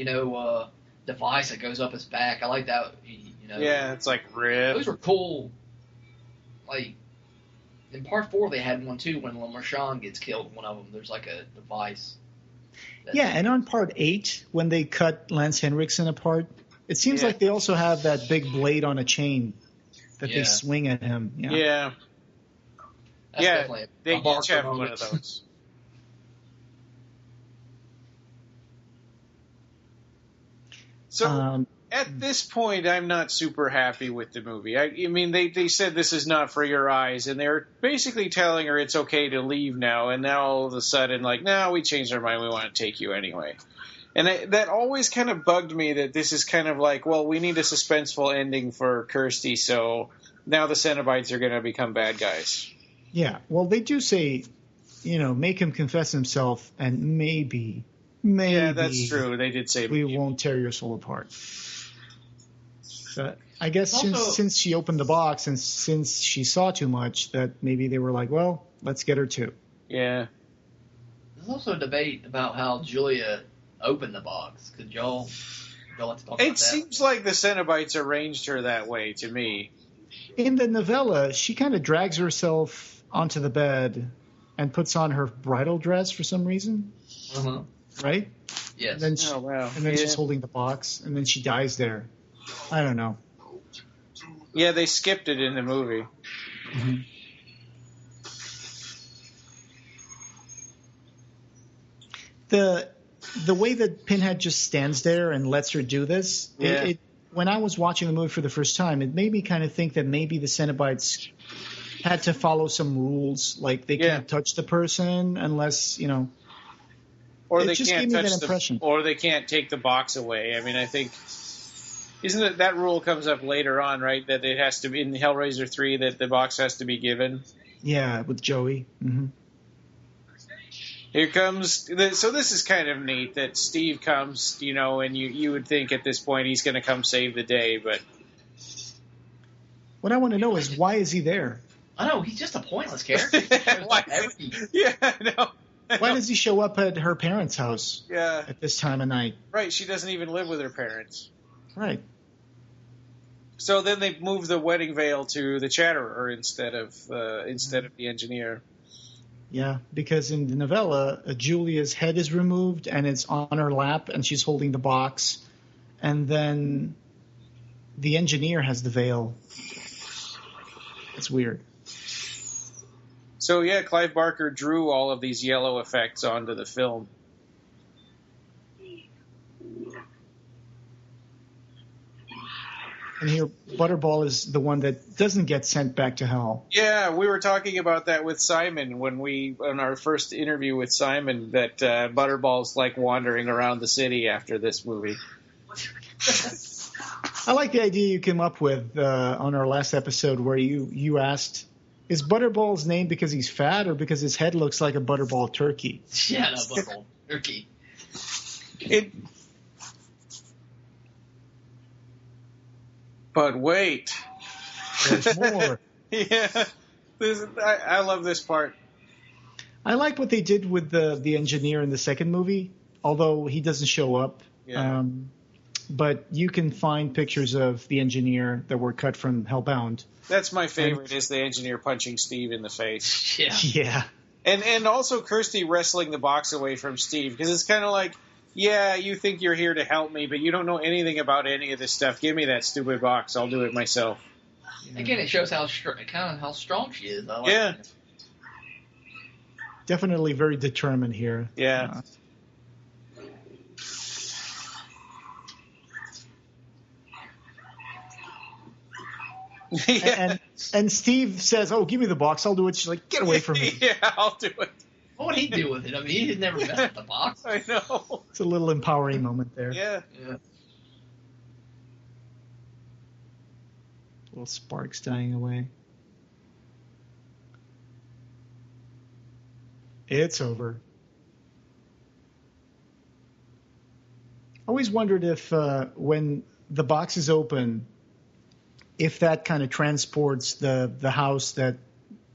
device that goes up his back. I like that, Yeah, it's like rib. Those were cool. Like, in part 4, they had one too when LeMarchand gets killed. One of them, there's like a device. Yeah, and on part 8, when they cut Lance Henriksen apart, it seems like they also have that big blade on a chain that they swing at him. Yeah. That's definitely they a each have moment. one of those. So at this point, I'm not super happy with the movie. I mean, they said this is not for your eyes, and they're basically telling her it's okay to leave now. And now all of a sudden, like, no, we changed our mind. We want to take you anyway. And that always kind of bugged me that this is kind of like, well, we need a suspenseful ending for Kirsty, so now the Cenobites are going to become bad guys. Yeah, well, they do say, make him confess himself, and maybe. Yeah, that's true. They did say we won't tear your soul apart. But I guess since she opened the box and since she saw too much, that maybe they were like, well, let's get her too. Yeah. There's also a debate about how Julia opened the box. Could y'all like to talk about that? It seems like the Cenobites arranged her that way to me. In the novella, she kind of drags herself onto the bed and puts on her bridal dress for some reason. Uh-huh. Right? Yes. And then she's holding the box, and then she dies there. I don't know. Yeah, they skipped it in the movie. Mm-hmm. The way that Pinhead just stands there and lets her do this, when I was watching the movie for the first time, it made me kind of think that maybe the Cenobites had to follow some rules, like they can't touch the person unless, or it they just can't gave me touch that impression. or they can't take the box away. I mean, I think isn't it that rule comes up later on, right? That it has to be in Hellraiser 3 that the box has to be given. Yeah, with Joey. Mm-hmm. Here comes so this is kind of neat that Steve comes, and you would think at this point he's going to come save the day, but what I want to know is why is he there? I know he's just a pointless character. Yeah, I know. Why does he show up at her parents' house at this time of night? Right, she doesn't even live with her parents. Right. So then they move the wedding veil to the Chatterer instead of the engineer. Yeah, because in the novella, Julia's head is removed and it's on her lap and she's holding the box. And then the engineer has the veil. It's weird. So, yeah, Clive Barker drew all of these yellow effects onto the film. And here, Butterball is the one that doesn't get sent back to hell. Yeah, we were talking about that with Simon on our first interview with Simon, that Butterball's like wandering around the city after this movie. I like the idea you came up with on our last episode where you asked, is Butterball's name because he's fat or because his head looks like a Butterball turkey? Yeah, no, Butterball turkey. But wait. There's more. Yeah. I love this part. I like what they did with the engineer in the second movie, although he doesn't show up. Yeah. But you can find pictures of the engineer that were cut from Hellbound. That's my favorite, is the engineer punching Steve in the face. Yeah. Yeah. And also Kirsty wrestling the box away from Steve, because it's kind of like, yeah, you think you're here to help me, but you don't know anything about any of this stuff. Give me that stupid box. I'll do it myself. Again, it shows how strong she is. I like it. Definitely very determined here. Yeah. And Steve says, "Oh, give me the box. I'll do it." She's like, "Get away from me." Yeah, I'll do it. What would he do with it? I mean, he had never messed with the box. I know. It's a little empowering moment there. Yeah. Little sparks dying away. It's over. I always wondered if when the box is open, if that kind of transports the house that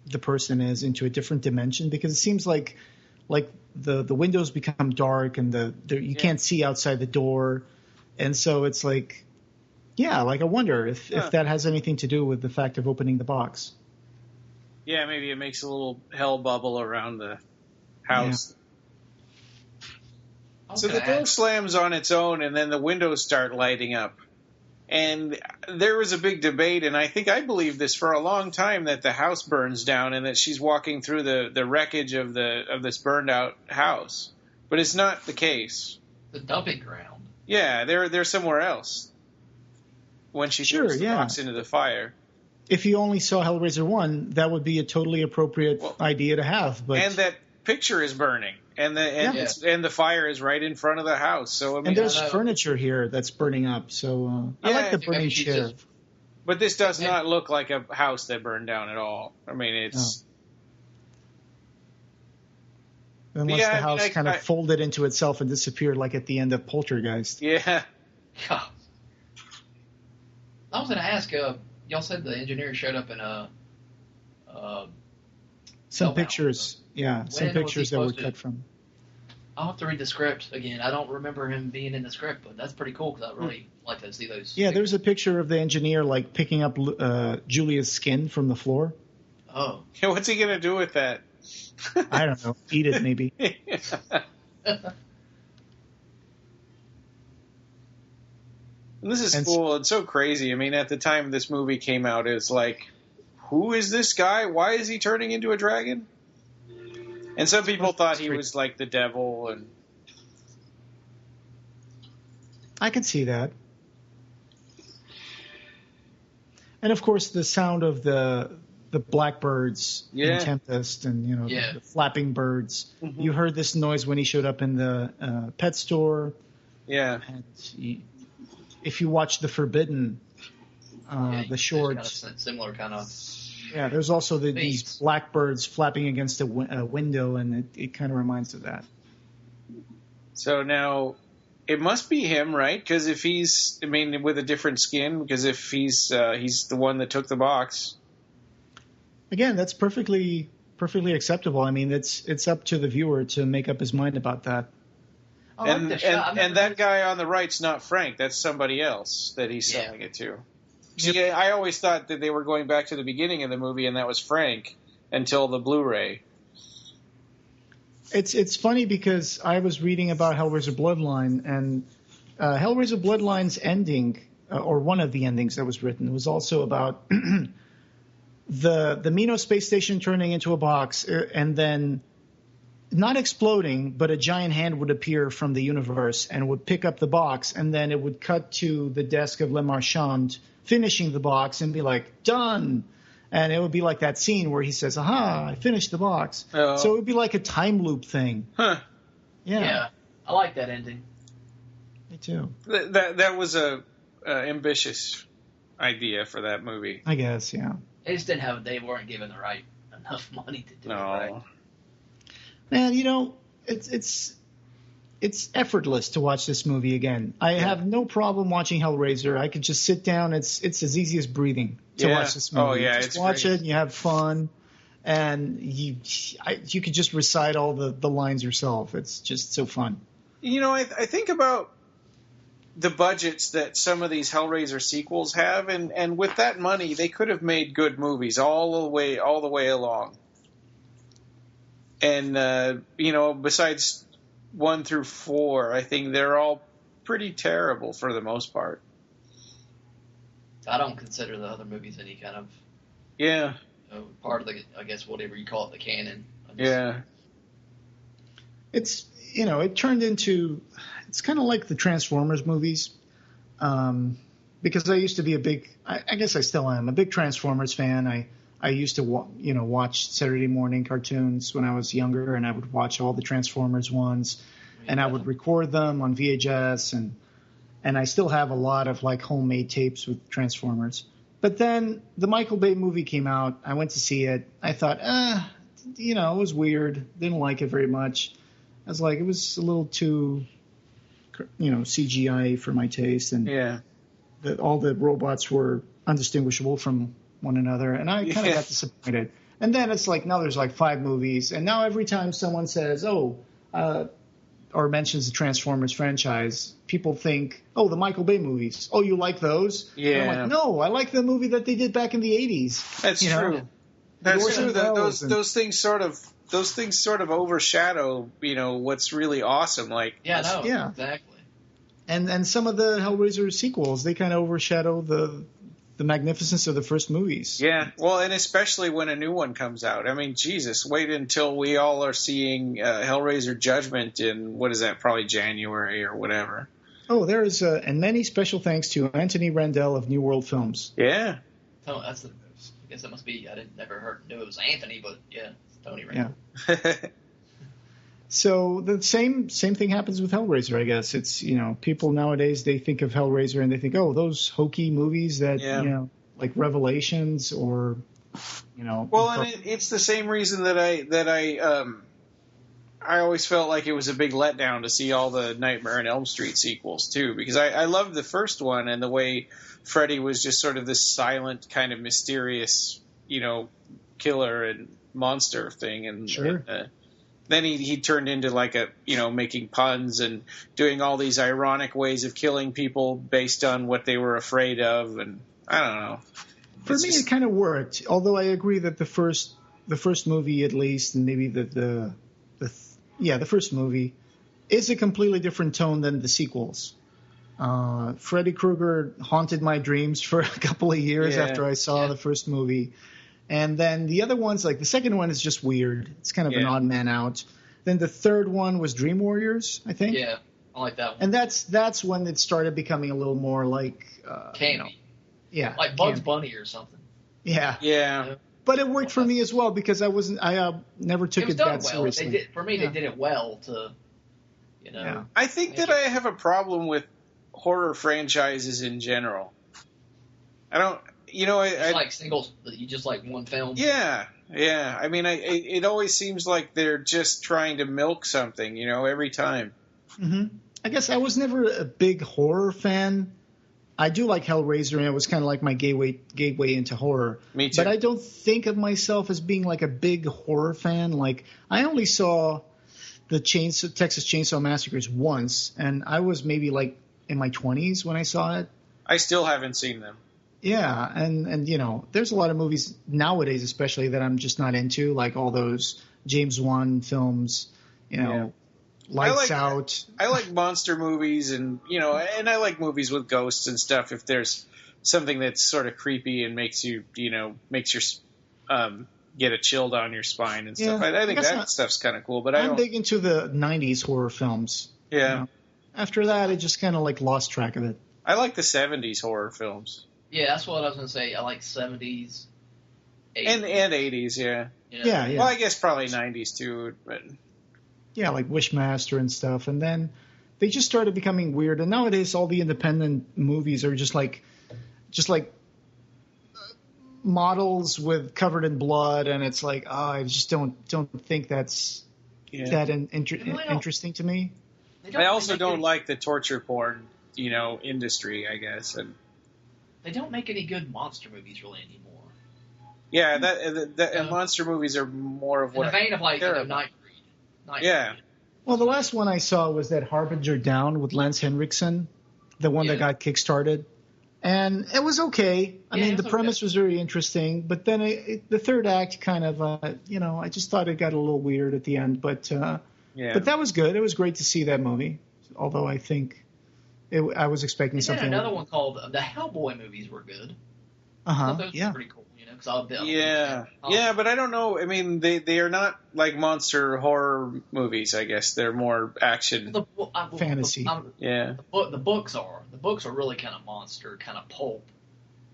the person is into a different dimension, because it seems like the windows become dark and you can't see outside the door, and so it's like, I wonder if that has anything to do with the fact of opening the box. Yeah, maybe it makes a little hell bubble around the house. Yeah. So the door slams on its own, and then the windows start lighting up. And there was a big debate, and I believed this for a long time, that the house burns down and that she's walking through the wreckage of this burned out house. But it's not the case. The dumping ground. Yeah, they're somewhere else. When she throws the box into the fire. If you only saw Hellraiser 1, that would be a totally appropriate idea to have. But and that picture is burning, and the fire is right in front of the house. So and there's furniture here that's burning up. So I like the burning chair. But this does not look like a house that burned down at all. I mean, it's unless the house kind of folded into itself and disappeared, like at the end of Poltergeist. Yeah. I was going to ask, y'all said the engineer showed up in some pictures. Yeah, some pictures that were cut from. I'll have to read the script again. I don't remember him being in the script, but that's pretty cool because I really like to see those. Yeah, there's a picture of the engineer picking up Julia's skin from the floor. Oh. Yeah, what's he going to do with that? I don't know. Eat it, maybe. And this is cool. It's so crazy. I mean, at the time this movie came out, it's like, who is this guy? Why is he turning into a dragon? And some people thought he was like the devil. And I could see that. And of course, the sound of the blackbirds in Tempest, and the flapping birds. Mm-hmm. You heard this noise when he showed up in the pet store. Yeah. And if you watch The Forbidden, the short, kind of similar kind of. Yeah, there's also these blackbirds flapping against a window, and it kind of reminds of that. So now, it must be him, right? Because if he's, with a different skin, because if he's the one that took the box. Again, that's perfectly acceptable. I mean, it's up to the viewer to make up his mind about that. And that guy on the right's not Frank. That's somebody else that he's selling it to. See, I always thought that they were going back to the beginning of the movie, and that was Frank until the Blu-ray. It's funny because I was reading about Hellraiser Bloodline, and Hellraiser Bloodline's ending, or one of the endings that was written, was also about the Mino space station turning into a box, and then not exploding, but a giant hand would appear from the universe and would pick up the box, and then it would cut to the desk of Le Marchand finishing the box and be like, done. And it would be like that scene where he says, aha, I finished the box. Oh. So it would be like a time loop thing. Huh. Yeah. I like that ending. Me too. That was a ambitious idea for that movie. I guess, yeah. They weren't given the right enough money to do it right. Man, it's effortless to watch this movie again. I have no problem watching Hellraiser. I could just sit down. It's as easy as breathing to watch this movie. Oh, yeah, just watch it and you have fun. And you could just recite all the lines yourself. It's just so fun. I think about the budgets that some of these Hellraiser sequels have, and with that money, they could have made good movies all the way along. And, besides 1 through 4, I think they're all pretty terrible for the most part. I don't consider the other movies any kind of part of the, I guess, whatever you call it, the canon. It's, it turned into, it's kind of like the Transformers movies, because I used to be I guess I still am, a big Transformers fan. I I used to watch Saturday morning cartoons when I was younger, and I would watch all the Transformers ones, and I would record them on VHS, and I still have a lot of like homemade tapes with Transformers. But then the Michael Bay movie came out. I went to see it. I thought, it was weird. Didn't like it very much. I was like, it was a little too, CGI for my taste, and all the robots were undistinguishable from one another, and I kind of got disappointed. And then it's like now there's like 5 movies, and now every time someone says, or mentions the Transformers franchise, people think, the Michael Bay movies. Oh, you like those? Yeah. And I'm like, no, I like the movie that they did back in the 80s. That's true. That's true. Those things sort of overshadow, what's really awesome. Like, exactly. And some of the Hellraiser sequels, they kind of overshadow the magnificence of the first movies. Yeah, well, and especially when a new one comes out. I mean, Jesus, wait until we all are seeing Hellraiser Judgment in, what is that, probably January or whatever. Oh, there's and many special thanks to Anthony Randell of New World Films. Yeah. Oh, I guess that must be, I knew it was Anthony, but yeah, it's Tony Randell. Yeah. So the same thing happens with Hellraiser, I guess. It's, people nowadays, they think of Hellraiser and they think, those hokey movies that, like Revelations or, Well, and it's the same reason that I always felt like it was a big letdown to see all the Nightmare on Elm Street sequels, too, because I loved the first one and the way Freddy was just sort of this silent, kind of mysterious, killer and monster thing. And sure. Then he turned into like making puns and doing all these ironic ways of killing people based on what they were afraid of, and I don't know. For me, it kind of worked. Although I agree that the first movie, at least, and maybe the first movie, is a completely different tone than the sequels. Freddy Krueger haunted my dreams for a couple of years after I saw the first movie. And then the other ones, like the second one is just weird. It's kind of an odd man out. Then the third one was Dream Warriors, I think. Yeah, I like that one. And that's when it started becoming a little more like... campy. Yeah. Like Bugs Bunny or something. Yeah. Yeah. But it worked for me as well because I never took it that seriously. They did it well to, Yeah. I think that I have a problem with horror franchises in general. I don't... It's like singles. You just like one film. Yeah. I mean, it always seems like they're just trying to milk something, every time. Mm-hmm. I guess I was never a big horror fan. I do like Hellraiser, and it was kind of like my gateway into horror. Me too. But I don't think of myself as being like a big horror fan. Like, I only saw the Texas Chainsaw Massacres once, and I was maybe like in my 20s when I saw it. I still haven't seen them. Yeah, and there's a lot of movies nowadays, especially that I'm just not into, like all those James Wan films, Lights Out. I like monster movies, and and I like movies with ghosts and stuff. If there's something that's sort of creepy and makes you, get a chill down your spine and stuff. I think that stuff's kind of cool. But I'm big into the '90s horror films. Yeah. After that, I just kind of like lost track of it. I like the '70s horror films. Yeah, that's what I was going to say. I like 70s, 80s. And 80s, yeah. Yeah. Well, I guess probably 90s too, but... Yeah, like Wishmaster and stuff. And then they just started becoming weird. And nowadays, all the independent movies are just like models covered in blood. And it's like, I just don't think that's that interesting to me. I also don't like the torture porn, industry, I guess. And they don't make any good monster movies really anymore. Yeah, and monster movies are more of what in the vein of like Nightbreed. Yeah. Well, the last one I saw was that Harbinger Down with Lance Henriksen, the one that got kickstarted, and it was okay. I mean, the premise was very interesting, but then the third act kind of, I just thought it got a little weird at the end. But but that was good. It was great to see that movie, although I think. I was expecting something. Another one called the Hellboy movies were good. Those were pretty cool, Yeah, but I don't know. I mean, they are not like monster horror movies. I guess they're more action, fantasy. The books are really kind of monster, kind of pulp.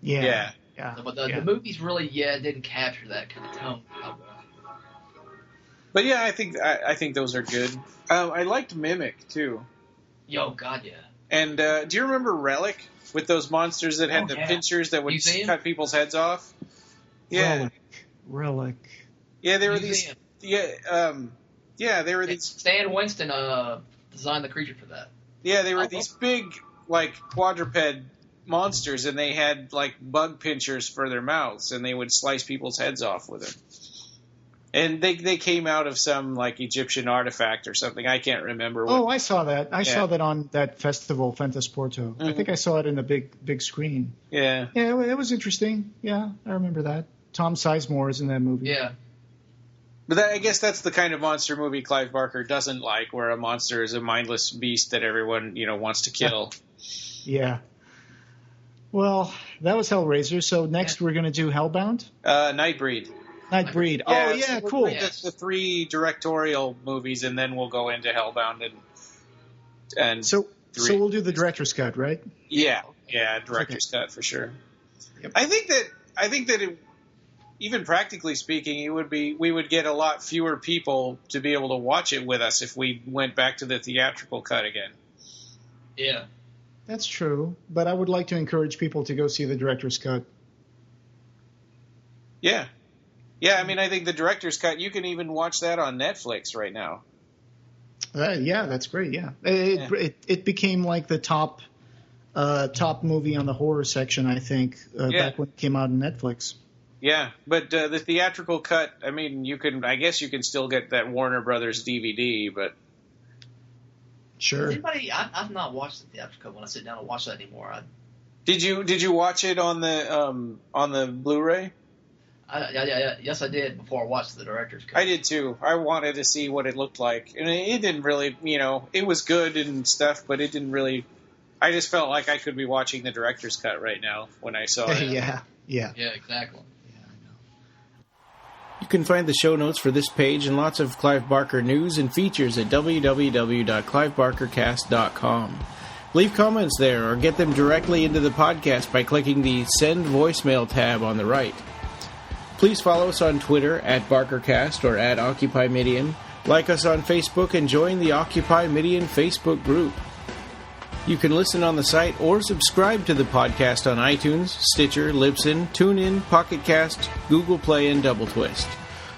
Yeah. Yeah. But the movies really, didn't capture that kind of tone. But yeah, I think those are good. I liked Mimic too. Yo, God, yeah. And do you remember Relic with those monsters that had the pincers that would cut people's heads off? Yeah, Relic. Yeah, they were these. Yeah, they were these. Stan Winston designed the creature for that. Yeah, they were these big, like, quadruped monsters, and they had like bug pinchers for their mouths, and they would slice people's heads off with them. And they came out of some like Egyptian artifact or something. I can't remember. I saw that. I saw that on that festival, Fantasporto. Mm-hmm. I think I saw it in the big screen. Yeah. Yeah, it was interesting. Yeah, I remember that. Tom Sizemore is in that movie. Yeah. But I guess that's the kind of monster movie Clive Barker doesn't like, where a monster is a mindless beast that everyone wants to kill. Yeah. Well, that was Hellraiser. So next we're going to do Hellbound? Nightbreed. Nightbreed. Oh, yeah, cool. The 3 directorial movies, and then we'll go into Hellbound and so we'll do the director's cut, right? Yeah, director's cut for sure. Yep. I think that even practically speaking, we would get a lot fewer people to be able to watch it with us if we went back to the theatrical cut again. Yeah. That's true, but I would like to encourage people to go see the director's cut. Yeah. Yeah, I mean, I think the director's cut, you can even watch that on Netflix right now. Yeah, that's great, yeah. It became like the top movie on the horror section, I think, back when it came out on Netflix. Yeah, but the theatrical cut, I mean, I guess you can still get that Warner Brothers DVD, but... Sure. I've not watched the theatrical cut when I sit down and watch that anymore. Did you watch it on the Blu-ray? Yes, I did before I watched the director's cut. I did too. I wanted to see what it looked like, and it didn't really, it was good and stuff, but it didn't really. I just felt like I could be watching the director's cut right now when I saw it. Yeah, exactly. Yeah, I know. You can find the show notes for this page and lots of Clive Barker news and features at www.clivebarkercast.com. Leave comments there or get them directly into the podcast by clicking the Send Voicemail tab on the right. Please follow us on Twitter at BarkerCast or at Occupy Midian. Like us on Facebook and join the Occupy Midian Facebook group. You can listen on the site or subscribe to the podcast on iTunes, Stitcher, Libsyn, TuneIn, Pocket Cast, Google Play, and Double Twist.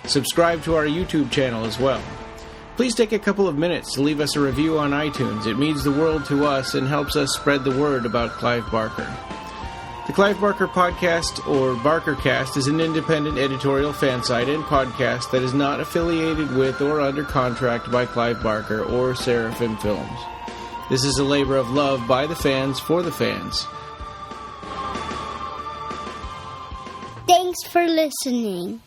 Subscribe to our YouTube channel as well. Please take a couple of minutes to leave us a review on iTunes. It means the world to us and helps us spread the word about Clive Barker. The Clive Barker Podcast, or BarkerCast, is an independent editorial fan site and podcast that is not affiliated with or under contract by Clive Barker or Seraphim Films. This is a labor of love by the fans for the fans. Thanks for listening.